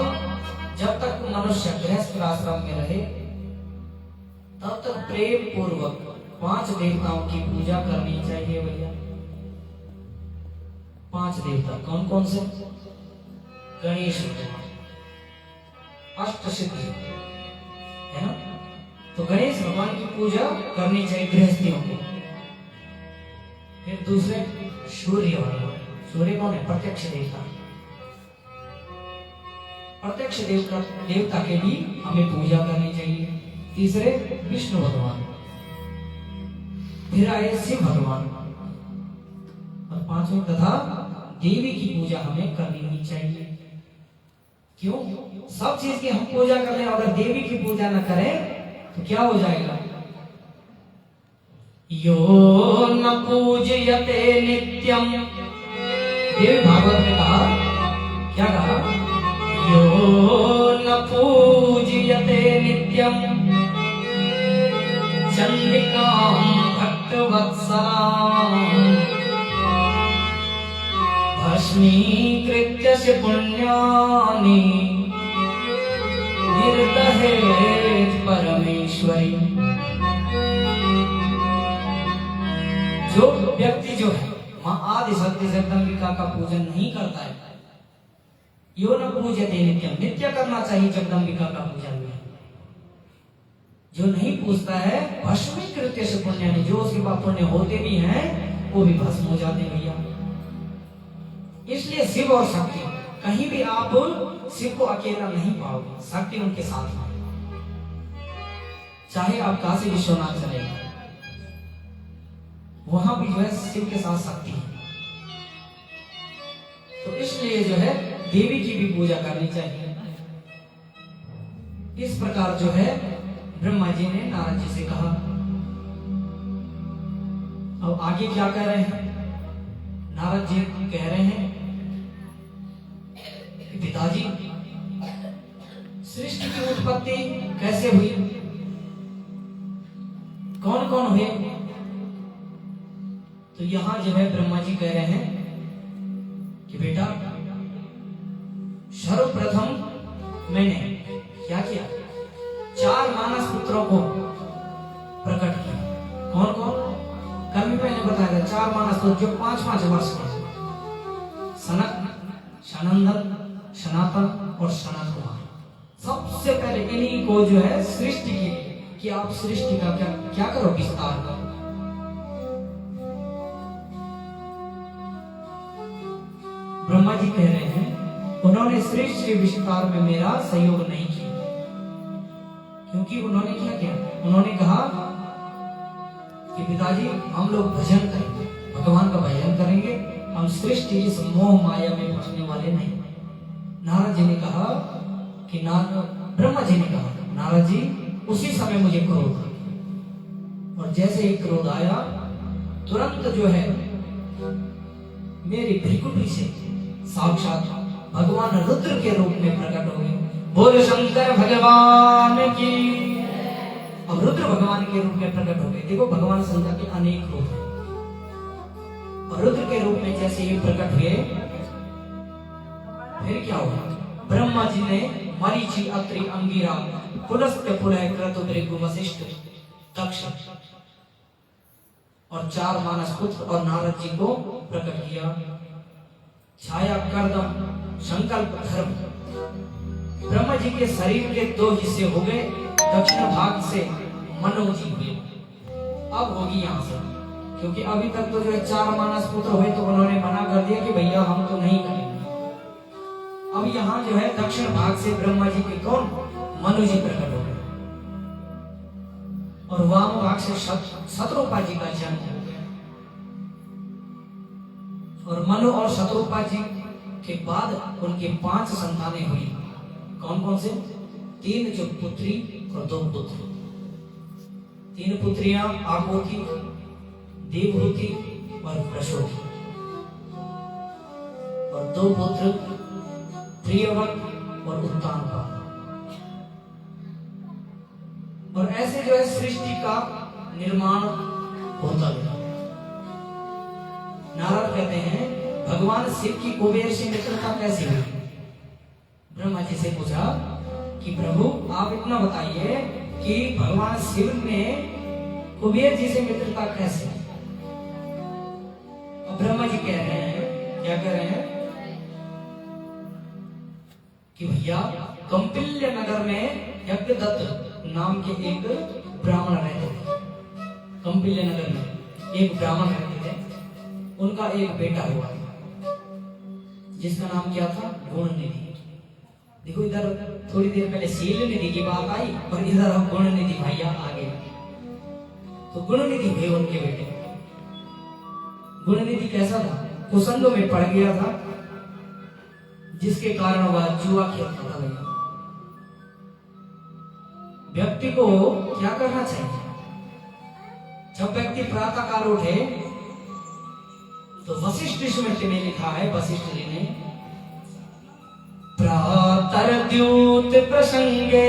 जब तक मनुष्य गृहस्थ आश्रम में रहे तब तक प्रेम पूर्वक 5 देवताओं की पूजा करनी चाहिए भैया। 5 देवता कौन कौन से? गणेश, अष्ट सिद्धि है ना, तो गणेश भगवान की पूजा करनी चाहिए गृहस्थियों को। फिर दूसरे सूर्य भगवान, सूर्य कौन है? प्रत्यक्ष देवता, प्रत्यक्ष देवता के भी हमें पूजा करनी चाहिए। तीसरे विष्णु भगवान, फिर आए शिव भगवान, और 5वें तथा देवी की पूजा हमें करनी ही चाहिए। क्यों? सब चीज की हम पूजा कर लें, अगर देवी की पूजा न करें तो क्या हो जाएगा? यो न पूजयते नित्यम, देवी भागवत में कहा, क्या कहा? यो न पूजयते नित्यम चंडिकां भक्तवत्सलां भस्मीकृत्य च पुण्यानि निर्दहेत् परमेश्वरी। जो व्यक्ति जो है मां आदि शक्ति जगदम्बिका का पूजन नहीं करता है, यो न पूजते नित्यम, नित्य करना चाहिए जगदम्बिका का पूजन। जो नहीं पूछता है भस्मीकृत्य से पुण्यानि, जो उसके पास पुण्य होते भी हैं वो भी भस्म हो जाते भैया। इसलिए शिव और शक्ति, कहीं भी आप शिव को अकेला नहीं पाओगे, शक्ति उनके साथ है। चाहे आप काशी विश्वनाथ चले वहां भी जो है शिव के साथ शक्ति है। तो इसलिए जो है देवी की भी पूजा करनी चाहिए। इस प्रकार जो है ब्रह्मा जी ने नारद जी से कहा। अब आगे क्या कह रहे हैं? नारद जी कह रहे हैं कि पिताजी सृष्टि की उत्पत्ति कैसे हुई, कौन कौन हुए? तो यहां जो है ब्रह्मा जी कह रहे हैं कि बेटा सर्वप्रथम मैंने क्या किया? 4 मानस पुत्रों को प्रकट किया। कौन कौन? कल भी मैंने बताया था 4 मानस पुत्र जो 5-5 वर्ष के, सनक, सनंदन, सनातन और सनत कुमार। सबसे पहले इन्हीं को जो है सृष्टि के लिए कि आप सृष्टि का क्या क्या करो, विस्तार करो। ब्रह्मा जी कह रहे हैं उन्होंने सृष्टि विस्तार में मेरा सहयोग नहीं किया, क्योंकि उन्होंने क्या किया, उन्होंने कहा कि पिताजी हम लोग भजन करेंगे, भगवान का भजन करेंगे, हम सृष्टि इस मोह माया में फंसने वाले नहीं। नारद जी ने कहा कि ब्रह्मा जी ने कहा नारद जी उसी समय मुझे क्रोध आया, और जैसे ही क्रोध आया तुरंत जो है मेरी भ्रिकुटी से साक्षात भगवान रुद्र के रूप में प्रकट हो गए। बोल शंकर भगवान की। अब रुद्र भगवान के रूप में प्रकट हो गए। देखो भगवान शंकर के अनेक रूप हैं, और रुद्र के रूप में जैसे ही प्रकट हुए फिर क्या हुआ, ब्रह्मा जी ने मरीचि अत्रि अंगिरा पुलस्त्य पुलह क्रतु भृगु वशिष्ठ दक्ष और 4 मानस पुत्र और नारद जी को प्रकट किया। छाया कर्दम संकल्प धर्म। ब्रह्मा जी के शरीर के 2 हिस्से हो गए, दक्षिण भाग से मनोजी हुए। अब होगी यहां से, क्योंकि अभी तक तो जो है 4 मानस पुत्र हुए तो उन्होंने मना कर दिया कि भैया हम तो नहीं करेंगे। अब यहाँ जो है दक्षिण भाग से ब्रह्मा जी के कौन, मनु जी प्रकट हो गए, और वाम भाग से शत्रुपा जी का जन्म हो गया। और मनु और शत्रुपा जी के बाद उनके 5 संतानें हुई। कौन कौन से, 3 जो पुत्री और 2 पुत्र। 3 पुत्रियां आकोति, देवहूति और प्रसूति, और 2 पुत्र प्रियव्रत और उत्तानपाद। और ऐसे जो है सृष्टि का निर्माण होता गया। नारद कहते हैं भगवान शिव की कुबेर से मित्रता कैसे हुई। ब्रह्मा जी से पूछा कि प्रभु आप इतना बताइए कि भगवान शिव ने कुबेर जी से मित्रता कैसे। और ब्रह्मा जी कह रहे हैं, क्या कह रहे हैं कि भैया कंपिल्य नगर में यज्ञदत्त नाम के एक ब्राह्मण रहते थे। कंपिल्य नगर में एक ब्राह्मण रहते थे, उनका एक बेटा हुआ जिसका नाम क्या था, गुणनिधि। देखो इधर थोड़ी देर पहले शीलनिधि की बात आई और इधर हम गुणनिधि भैया आ गए। तो गुणनिधि हुए उनके बेटे। गुणनिधि कैसा था, कुसंगों में पड़ गया था, जिसके कारण वह जुआ खेलता था। भैया व्यक्ति को क्या करना चाहिए, जब व्यक्ति प्रातः काल उठे तो वशिष्ठ स्मृति में लिखा है, वशिष्ठ जी ने प्रातर्द्यूत प्रसंगे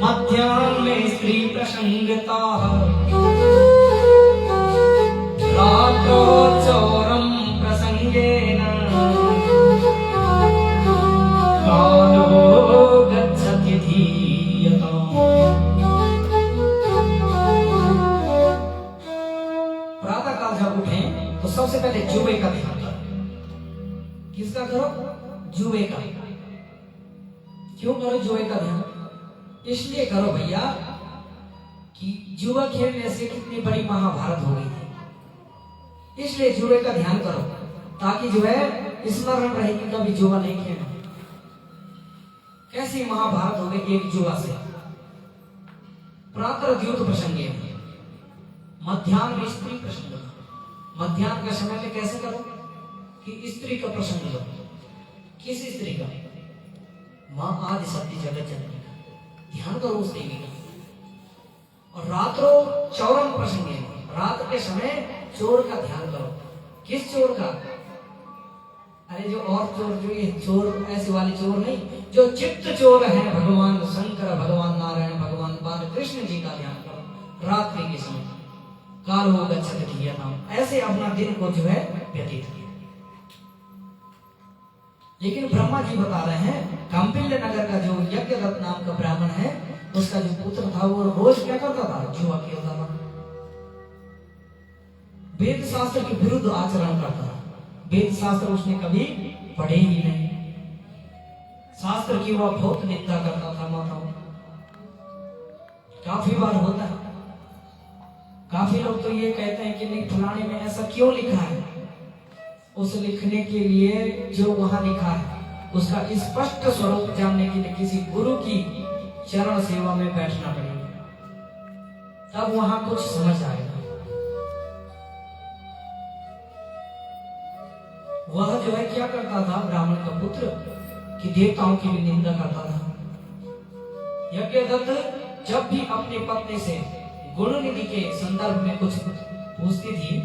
मध्याह्ने स्त्री प्रसंगता रात्रो चौरम प्रसंगेन कालो गच्छति धीयताम्। प्रातः काल जब उठे तो सबसे पहले जुए का ध्यान करो। किसका करो, जुए का। क्यों करो जुए का ध्यान, इसलिए करो भैया कि जुआ खेलने से कितनी बड़ी महाभारत हो गई थी, इसलिए जुए का ध्यान करो ताकि जो है स्मरण रहे कि कभी जुआ नहीं खेलना। कैसी महाभारत हो गई एक जुआ से। प्रातः द्यूत प्रसंगे मध्याह्न में स्त्री प्रसंग। मध्याह्न का समय में कैसे करो कि स्त्री का प्रसंग लो। किस स्त्री का, मां आदि शक्ति जगत जननी का ध्यान करो, उस देवी का। और रात्रो चौरम प्रसंगे, रात के समय चोर का ध्यान करो। किस चोर का, अरे जो और चोर, जो ये चोर ऐसे वाले चोर नहीं, जो चित्त चोर है, भगवान शंकर, भगवान नारायण, भगवान बालकृष्ण जी का ध्यान करो रात्रि के समय। काल हो गच्छति धीयताम्, ऐसे अपना दिन को जो है व्यतीत किया। लेकिन ब्रह्मा जी बता रहे हैं कंपिल्य नगर का जो यज्ञदत्त नाम का ब्राह्मण है, उसका जो पुत्र था वो रोज क्या करता था, जुआ खेलता था, वेद शास्त्र के विरुद्ध आचरण करता था। वेद शास्त्र उसने कभी पढ़े ही नहीं। शास्त्र की वह बहुत निंदा करता था माताओं। काफी बार होता है, काफी लोग तो ये कहते हैं कि नहीं फलाने में ऐसा क्यों लिखा है। उस लिखने के लिए जो वहां लिखा है उसका स्पष्ट स्वरूप जानने के लिए किसी गुरु की चरण सेवा में बैठना पड़ेगा, तब वहां कुछ समझ आएगा। वह जो है क्या करता था, ब्राह्मण का पुत्र, कि देवताओं की भी निंदा करता था। यज्ञदत्त जब भी अपनी पत्नी से गुण निधि के संदर्भ में कुछ पूछती थी,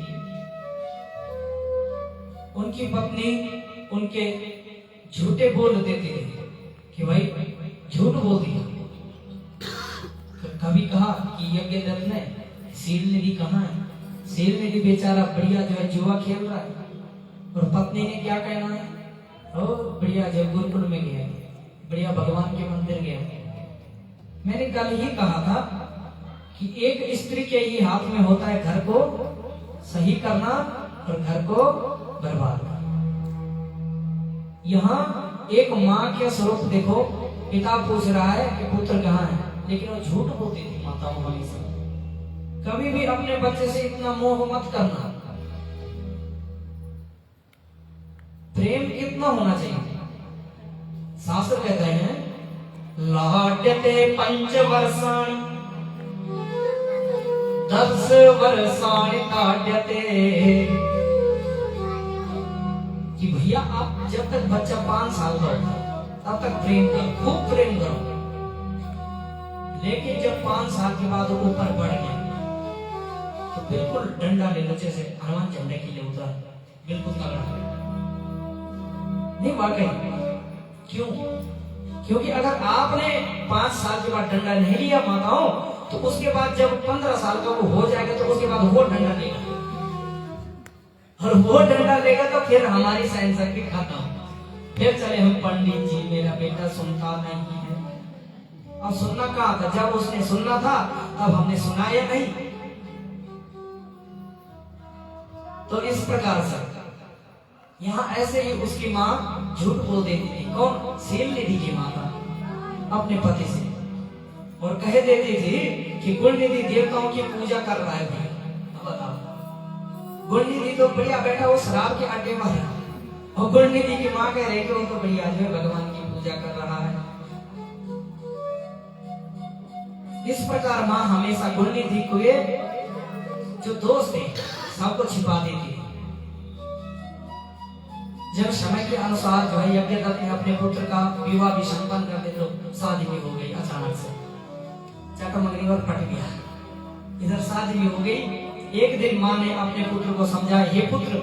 उनकी पत्नी उनके झूठे बोल देती थी कि भाई झूठ बोल दिया। कभी कहा कि यज्ञदत्त ने शील निधि कहाँ है, शील निधि बेचारा बढ़िया जो है जुआ खेल रहा है, और पत्नी ने क्या कहना है, ओ बढ़िया जब गुरुकुल में गया, बढ़िया भगवान के मंदिर गया। मैंने कल ही कहा था कि एक स्त्री के ही हाथ में होता है घर को सही करना और घर को बर्बाद करना। यहाँ एक माँ के स्वरूप देखो, पिता पूछ रहा है कि पुत्र कहाँ है, लेकिन वो झूठ बोलती थी माताओं हमेशा। कभी भी अपने बच्चे से इतना मोह मत करना। प्रेम कितना होना चाहिए। शास्त्र कहते हैं लाड्यते 5 वर्षाणि 10 वर्षाणि ताड्यते, कि भैया आप जब तक बच्चा 5 साल का होता तब तक प्रेम करो, खूब प्रेम करो। लेकिन जब 5 साल के बाद वो ऊपर बढ़ गया तो बिल्कुल डंडा ले लो, जैसे हनुमान झंडे के लिए उतरा, बिल्कुल तगड़ा नहीं। वाकई क्यों? क्योंकि अगर आपने 5 साल के बाद डंडा नहीं लिया माताओं, तो उसके बाद जब 15 साल का वो हो जाएगा तो उसके बाद वो डंडा लेगा, और वो डंडा लेगा तो फिर हमारी सहन शक्ति खत्म। फिर चले हम पंडित जी, मेरा बेटा सुनता नहीं है। अब सुनना कहाँ था, जब उसने सुनना था तब हमने सुनाया नहीं। तो इस प्रकार से यहाँ ऐसे ही उसकी माँ झूठ बोल देती थी। कौन? शील निधि की माता अपने पति से, और कह देती थी कि गुण निधि देवताओं की पूजा कर रहा है भाई। अब बताओ, गुण निधि तो बढ़िया बैठा वो शराब के अड्डे में है, और गुण निधि की माँ कह रही कि वो तो बढ़िया जो है भगवान की पूजा कर रहा है। इस प्रकार माँ हमेशा गुण निधि को जो दोष थे सबको छिपा देती है। जब समय के अनुसार जो है यज्ञदत्त ने अपने पुत्र का विवाह भी संपन्न कर दे तो शादी भी हो गई। अचानक से चटमंगनी और फट गया, इधर शादी भी हो गई। एक दिन माँ ने अपने पुत्र को समझाया, हे पुत्र,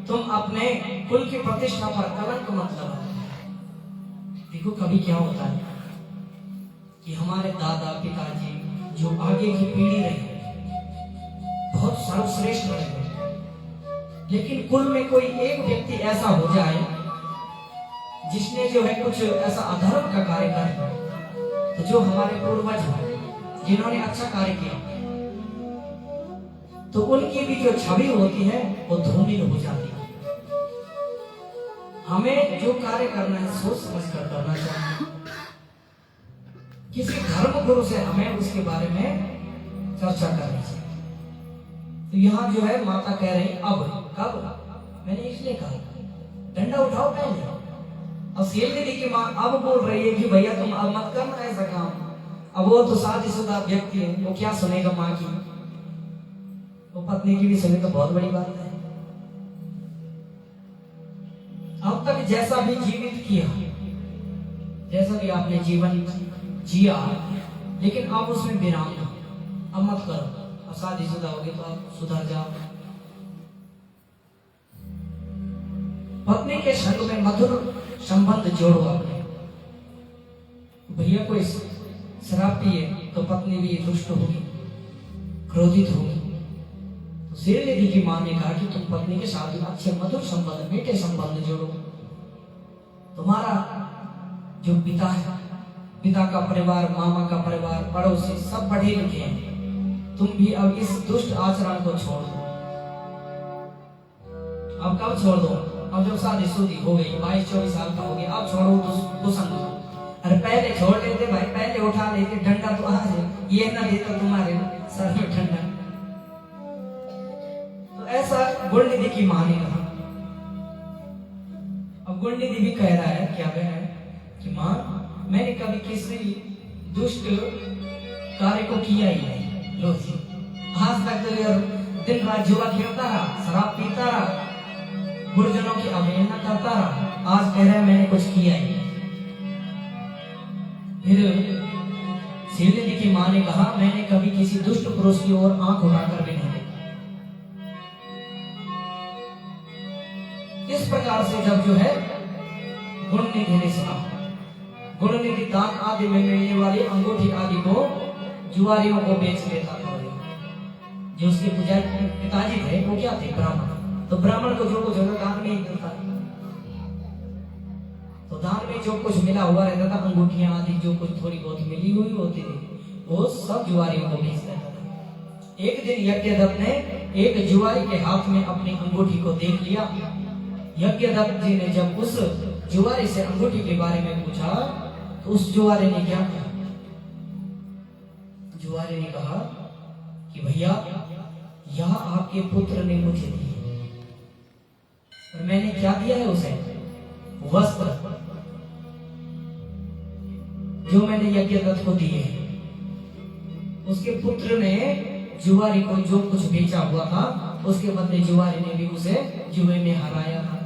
तुम अपने कुल की प्रतिष्ठा पर कलंक मत लगाओ। देखो कभी क्या होता है कि हमारे दादा पिताजी जो आगे की पीढ़ी रही बहुत सर्वश्रेष्ठ रहे, लेकिन कुल में कोई एक व्यक्ति ऐसा हो जाए जिसने जो है कुछ ऐसा अधर्म का कार्य कर, तो जो हमारे पूर्वज हैं जिन्होंने अच्छा कार्य किया, तो उनकी भी जो छवि होती है वो धूमिल हो जाती है। हमें जो कार्य करना है सोच समझ कर करना चाहिए। किसी धर्म गुरु से हमें उसके बारे में चर्चा करनी चाहिए। तो यहाँ जो है माता कह रही अब कब, मैंने इसलिए कहा डंडा उठाओ पहले। अब शील निधि की माँ अब बोल रही है कि भैया तुम अब मत करना ऐसा काम। अब वो तो शादीशुदा व्यक्ति है, वो क्या सुनेगा माँ की, वो पत्नी की भी सुने तो बहुत बड़ी बात है। अब तक जैसा भी जीवित किया, जैसा भी आपने जीवन जिया, लेकिन अब उसमें विराम दो, अब मत करो। अब शादीशुदा होगी तो आप सुधर जाओ। पत्नी के संग में मधुर संबंध जोड़ो अपने। भैया कोई शराब पिए तो पत्नी भी दुष्ट होगी, क्रोधित होगी। तो शील निधि की मां ने कहा कि तुम पत्नी के साथ अच्छे मधुर संबंध, मीठे संबंध जोड़ो। तुम्हारा जो पिता है, पिता का परिवार, मामा का परिवार, पड़ोसी सब पढ़े लिखे हैं, तुम भी अब इस दुष्ट आचरण को छोड़ दो। अब कब छोड़ दो? अब जब शादी हो गई 22-24 साल का हो गया, अब छोड़ो तो कुसंग। अरे पहले छोड़ लेते भाई, पहले उठा लेते, डंडा तो आज ये ना देता तुम्हारे सर में डंडा। तो ऐसा गुणनिधि की मां ने कहा। अब गुणनिधि भी कह रहा है, क्या कह रहा है कि मां मैंने कभी किसी दुष्ट कार्य को किया ही नहीं। लो जी, आज तक तो यार दिन रात जुआ खेलता रहा, शराब पीता रहा, गुरुजनों की अवहेलना करता रहा, आज कह रहा है मैंने कुछ किया ही नहीं। फिर शिवनिधि की मां ने कहा मैंने कभी किसी दुष्ट पुरुष की ओर आंख उठाकर भी नहीं देखा। इस प्रकार से जब जो है गुणनिधि ने सुना, गुणनिधि दान आदि में मिलने वाली अंगूठी आदि को जुआरियों को बेच देता था। जो उसके पुजारी पिताजी थे वो क्या थे, ब्राह्मण। तो ब्राह्मण को जो कुछ होता दान में ही मिलता, तो दान में जो कुछ मिला हुआ रहता था, अंगूठियां आदि जो कुछ थोड़ी बहुत मिली हुई होती थी, वो सब जुआरियों को बेच देता था। एक दिन यज्ञदत्त ने एक जुआरी के हाथ में अपनी अंगूठी को देख लिया। यज्ञदत्त जी ने जब उस जुआरी से अंगूठी के बारे में पूछा तो उस जुआरी ने क्या कहा, जुआरी ने कहा कि भैया यह आपके पुत्र ने मुझे दी और मैंने क्या दिया है उसे, वस्त्र जो मैंने यज्ञदत्त को दिए। उसके पुत्र ने जुआरी को जो कुछ बेचा हुआ था उसके बदले जुआरी ने भी उसे जुए में हराया था।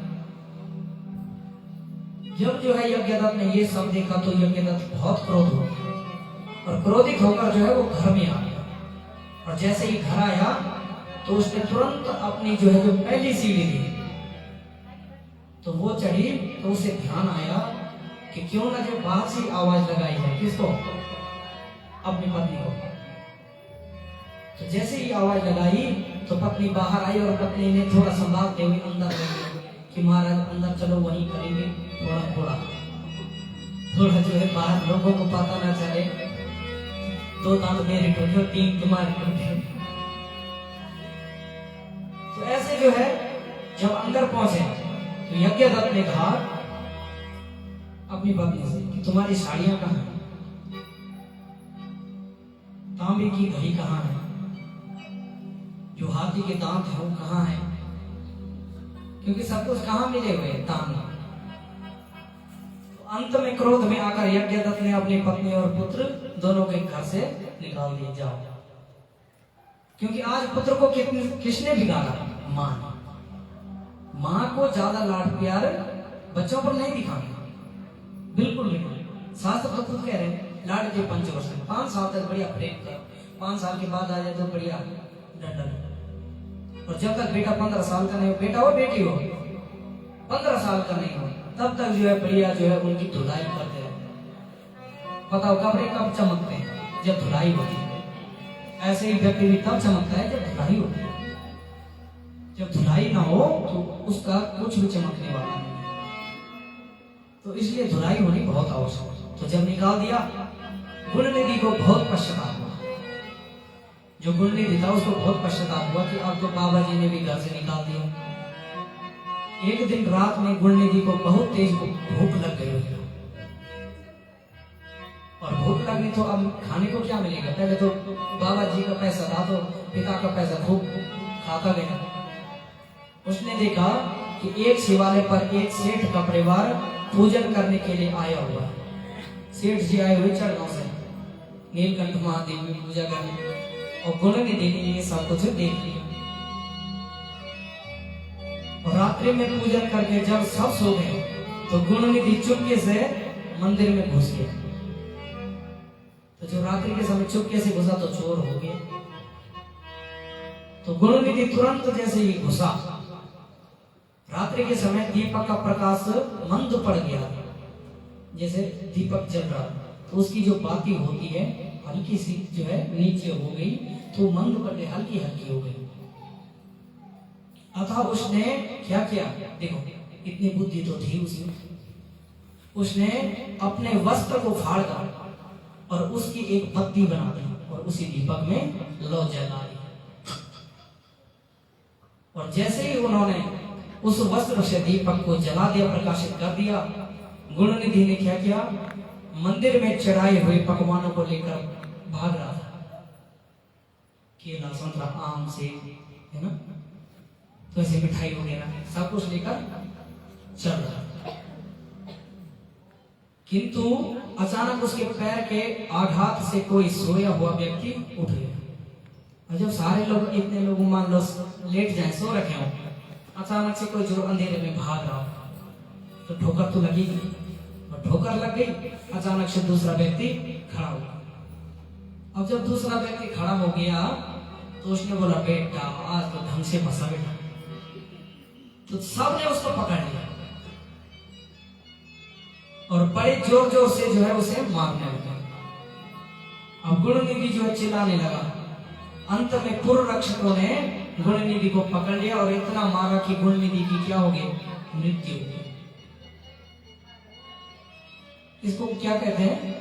जब जो है यज्ञदत्त ने ये सब देखा तो यज्ञदत्त बहुत क्रोध हो गया और क्रोधित होकर जो है वो घर में आ गया। और जैसे ही घर आया तो उसने तुरंत अपनी जो है जो पहली सीढ़ी दी तो वो चढ़ी, तो उसे ध्यान आया कि क्यों ना जो बाहर से आवाज लगाई जाए, किसको, अपनी पत्नी को। तो जैसे ही आवाज लगाई तो पत्नी बाहर आई और पत्नी ने थोड़ा संभालते हुए अंदर गई कि महाराज अंदर चलो वहीं करेंगे, थोड़ा थोड़ा थोड़ा जो है बाहर लोगों को पता ना चले, 2 दांत मेरे टूटे 3 तुम्हारे टूटे। तो ऐसे जो है जब अंदर पहुंचे तो यज्ञदत्त ने कहा अपनी पत्नी से कि तुम्हारी साड़ियां कहाँ हैं, तांबे की घड़ी कहाँ है, जो हाथी के दांत है वो कहाँ है, क्योंकि सब कुछ कहाँ मिले हुए तांबे। तो अंत में क्रोध में आकर यज्ञदत्त ने अपनी पत्नी और पुत्र दोनों के घर से निकाल दिए, जाओ। क्योंकि आज पुत्र को किसने बिगाड़ा, मां। मां को ज्यादा लाड प्यार बच्चों पर नहीं दिखाना, बिल्कुल नहीं। शास्त्र तो खुद कह रहे हैं लाड के पंचवर्ष, 5 साल तक बढ़िया प्रेम कर, 5 साल के बाद आ जाए तो बढ़िया दंडन। और जब तक बेटा 15 साल का नहीं हो, बेटा हो बेटी हो 15 साल का नहीं हो, तब तक जो है बढ़िया जो है उनकी धुलाई करते रहे। बताओ कपड़े कब चमकते हैं, जब धुलाई होती है। ऐसे ही व्यक्ति भी तब चमकता है जब धुलाई होती है। जब धुलाई ना हो तो उसका कुछ भी चमकने वाला नहीं। तो इसलिए धुलाई होनी बहुत आवश्यक है। तो जब निकाल दिया, गुणनिधि को बहुत पश्चाताप हुआ। जो गुणनिधि था उसको बहुत पश्चाताप हुआ कि अब तो बाबा जी ने भी घर से निकाल दिया। एक दिन रात में गुणनिधि को बहुत तेज भूख लग गई और भूख लगनी तो अब खाने को क्या मिलेगा। पहले तो बाबा जी का पैसा था तो पिता का पैसा खूब खाता गया। उसने देखा कि एक शिवालय पर एक सेठ का परिवार पूजन करने के लिए आया हुआ है। सेठ जी आए हुए चढ़गांव से नीलकंठ महादेव की पूजा करने, और गुणनिधि ने ये सब कुछ देख लिया। और रात्रि में पूजन करके जब सब सो गए तो गुणनिधि चुपके से मंदिर में घुस गया। तो जो रात्रि के समय चुपके से घुसा तो चोर हो गए। तो गुणनिधि तुरंत जैसे ही घुसा, रात्रि के समय दीपक का प्रकाश मंद पड़ गया, जैसे दीपक जल रहा, तो उसकी जो बाती होती है हल्की सी जो है नीचे हो गई, तो मंद पड़ गई, हल्की हल्की हो गई। अतः उसने क्या किया, देखो इतनी बुद्धि तो थी उसमें। उसने अपने वस्त्र को फाड़ कर और उसकी एक बत्ती बना दी और उसी दीपक में लौ जला दी। और जैसे ही उन्होंने उस वस्त्र से दीपक को जला दिया, प्रकाशित कर दिया। गुणनिधि ने क्या किया, मंदिर में चढ़ाए हुए पकवानों को लेकर भाग रहा था। केला, संतरा, आम, सेब, है ना, तो ऐसे मिठाई वगैरह सब कुछ लेकर चल रहा था। किंतु अचानक उसके पैर के आघात से कोई सोया हुआ व्यक्ति उठ गया। और जब सारे लोग, इतने लोग मान लो लेट जाए, सो रखे हो, अचानक से कोई जो अंधेरे में भाग रहा हो तो ठोकर तो लगेगी, और ठोकर लग गई। अचानक से दूसरा व्यक्ति खड़ा हो गया। अब जब दूसरा व्यक्ति खड़ा हो गया तो उसने बोला, बेटा आज तो ढंग से फंसा बेटा। तो सबने उसको पकड़ लिया और बड़े जोर जोर से जो है उसे मारने लगे। अब गुणनिधि जो है चिल्लाने लगा। अंत में पूर्व रक्षकों ने गुणनिधि को पकड़ लिया और इतना मारा कि गुणनिधि की क्या हो गई, मृत्यु हो गई। इसको क्या कहते हैं,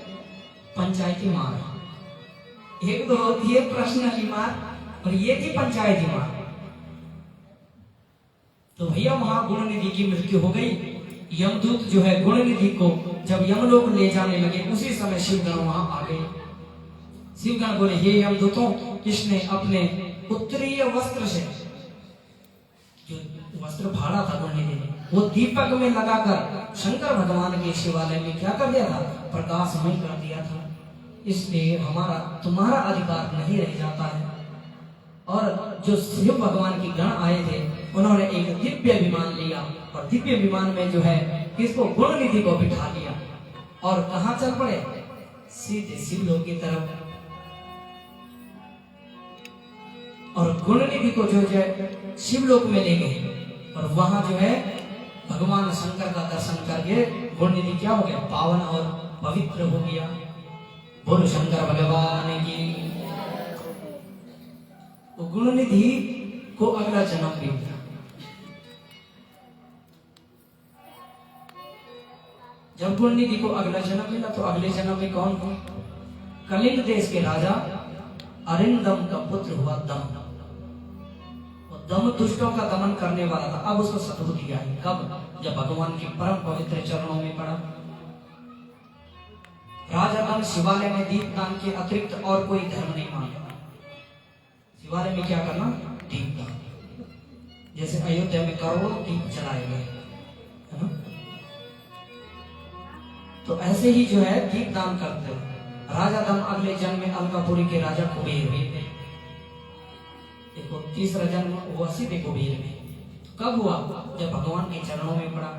पंचायती मार। एक तो होती है पर्सनली मार और ये थी पंचायती मार। तो भैया वहां गुणनिधि की मृत्यु हो गई। यमदूत जो है गुणनिधि को जब यमलोक ले जाने लगे, उसी समय शिवगण वहां आ गए। शिवगण बोले, हे यमदूतों, इसने अपने उत्तरीय वस्त्र से, जो वस्त्र फाड़ा था गुणनिधि ने, वो दीपक में लगाकर शंकर भगवान के शिवालय में क्या कर दिया था, प्रकाशमय कर दिया था। इसलिए हमारा तुम्हारा अधिकार नहीं रह जाता है। और जो शिव भगवान की गण आए थे, उन्होंने एक दिव्य विमान लिया और दिव्य विमान में जो है किसको, गुणनिधि को बिठा लिया और कहां चल पड़े, सीधे शिवलोक की तरफ। और गुणनिधि को जो है शिवलोक में ले गए और वहां जो है भगवान शंकर का दर्शन करके गुणनिधि क्या हो गया, पावन और पवित्र हो गया। बोलो शंकर भगवान की। तो गुणनिधि को अगला जन्म भी मिला। जब गुणनिधि को अगला जन्म मिला तो अगले जन्म में कौन हुआ, कलिंग देश के राजा अरिंदम का पुत्र हुआ दम। दम दुष्टों का दमन करने वाला था। अब उसको सद्बुद्धि दिया है, कब, जब भगवान के परम पवित्र चरणों में पड़ा। राजा दम शिवालय में दीपदान के अतिरिक्त और कोई धर्म नहीं मानता। शिवालय में क्या करना, दीपदान। जैसे अयोध्या में करोड़ों दीप जलाए गए, है ना, तो ऐसे ही जो है दीपदान करते हैं। राजा दम अगले जन्म में अलकापुरी के राजा कुबेर हुए थे। देखो तीसरा जन्म हुआ सीधे कुबेर में। कब हुआ, जब भगवान के चरणों में पड़ा।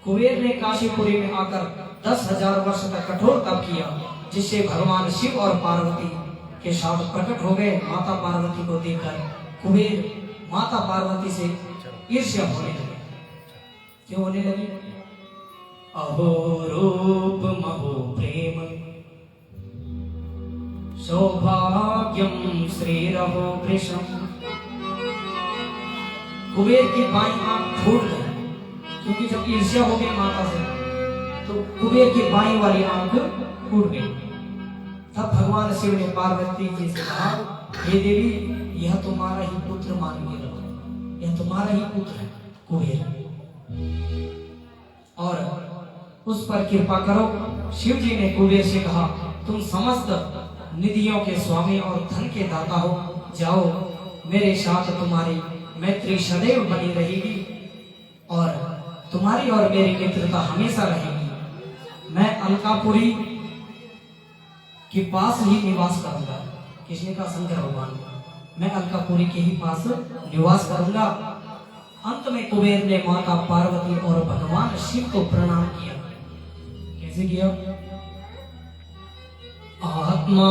कुबेर ने काशीपुरी में आकर 10,000 वर्ष तक कठोर तप किया, जिससे भगवान शिव और पार्वती के साथ प्रकट हो गए। माता पार्वती को देखकर कुबेर माता पार्वती से ईर्ष्या होने लगे। क्यों होने लगी, अहो रूप महो प्रेम सौभाग्यम श्रीरहो कृष्ण। कुबेर की बाईं आंख फूट गई, क्योंकि जब ईर्ष्या हो गई माता से तो कुबेर की बाईं वाली आंख फूट गई। तब भगवान शिव ने पार्वती जी से कहा, हे देवी, यह तुम्हारा ही पुत्र मान के रखो, यह तुम्हारा ही पुत्र है कुबेर, और उस पर कृपा करो। शिव जी ने कुबेर से कहा, तुम समस्त निधियों के स्वामी और धन के दाता हो, जाओ, मेरे साथ तुम्हारी मैत्री सदैव बनी रहेगी और तुम्हारी और मेरी मित्रता हमेशा रहेगी। मैं अलकापुरी के पास ही निवास करूंगा। किसने कहा, शंकर भगवान। मैं अलकापुरी के ही पास निवास करूंगा। अंत में कुबेर ने माता पार्वती और भगवान शिव को प्रणाम किया। कैसे किया, आत्मा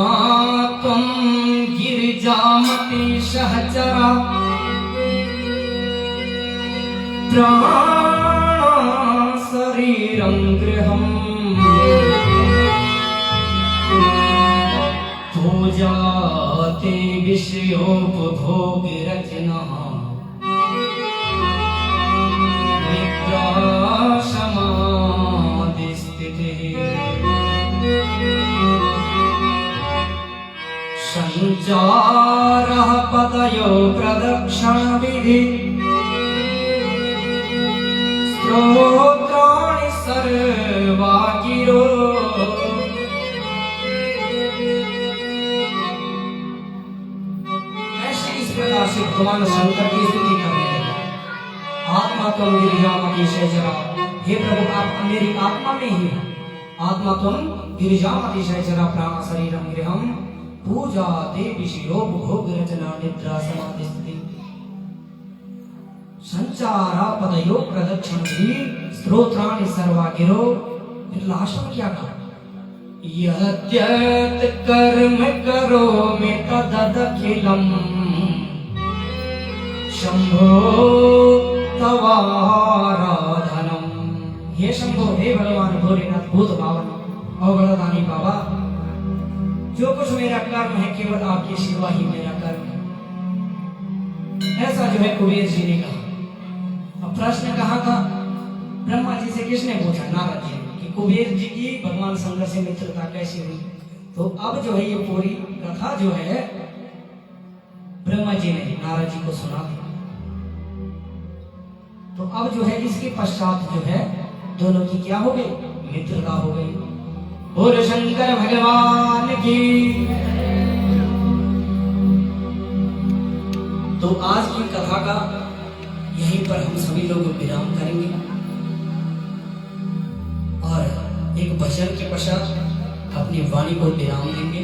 त्वं गिरिजामति सहचरा प्राण शरीरं गृहम् पूजाते विषयोपभोग रचना निद्रा समाधि स्थितिः संचारः पद पदयो प्रदक्षिण विधि स्तोत्राणि सर्वा गिरो। ऐसे इस प्रकार से भगवान शंकर की स्तुति करने लगे। आत्मा तुम गिरिजामतिशय जरा, हे प्रभु आप मेरी आत्मा में ही हो। आत्मा तुम गिरिजामतिशय जरा प्राण शरीरम गृहम पूजा देवी शिरो भोग रचना निद्रा समाधि स्थिति संचारा पदयो प्रदक्षिण भी स्तोत्राणि सर्वा गिरो। फिर लास्ट में क्या कहा? यद्यत कर्म करो में तदखिलम शंभो तवाराधनम। हे शंभो, हे भगवान भोलेनाथ भूत भावन और बड़दानी बाबा, जो कुछ मेरा कर्म है केवल आपकी सेवा ही मेरा कर्म है। ऐसा जो है कुबेर जी ने कहा। अब प्रश्न कहा था ब्रह्मा जी से, किसने पूछा? नारद जी ने, कि कुबेर जी की भगवान शंकर से मित्रता कैसे हुई। तो अब जो है ये पूरी कथा जो है ब्रह्मा जी ने नारद जी को सुना दी। तो अब जो है इसके पश्चात जो है दोनों की क्या हो गई? मित्रता हो गई। बोलो शंकर भगवान की। तो आज की कथा का यहीं पर हम सभी लोग विराम करेंगे और एक भजन के पश्चात अपनी वाणी को विराम देंगे।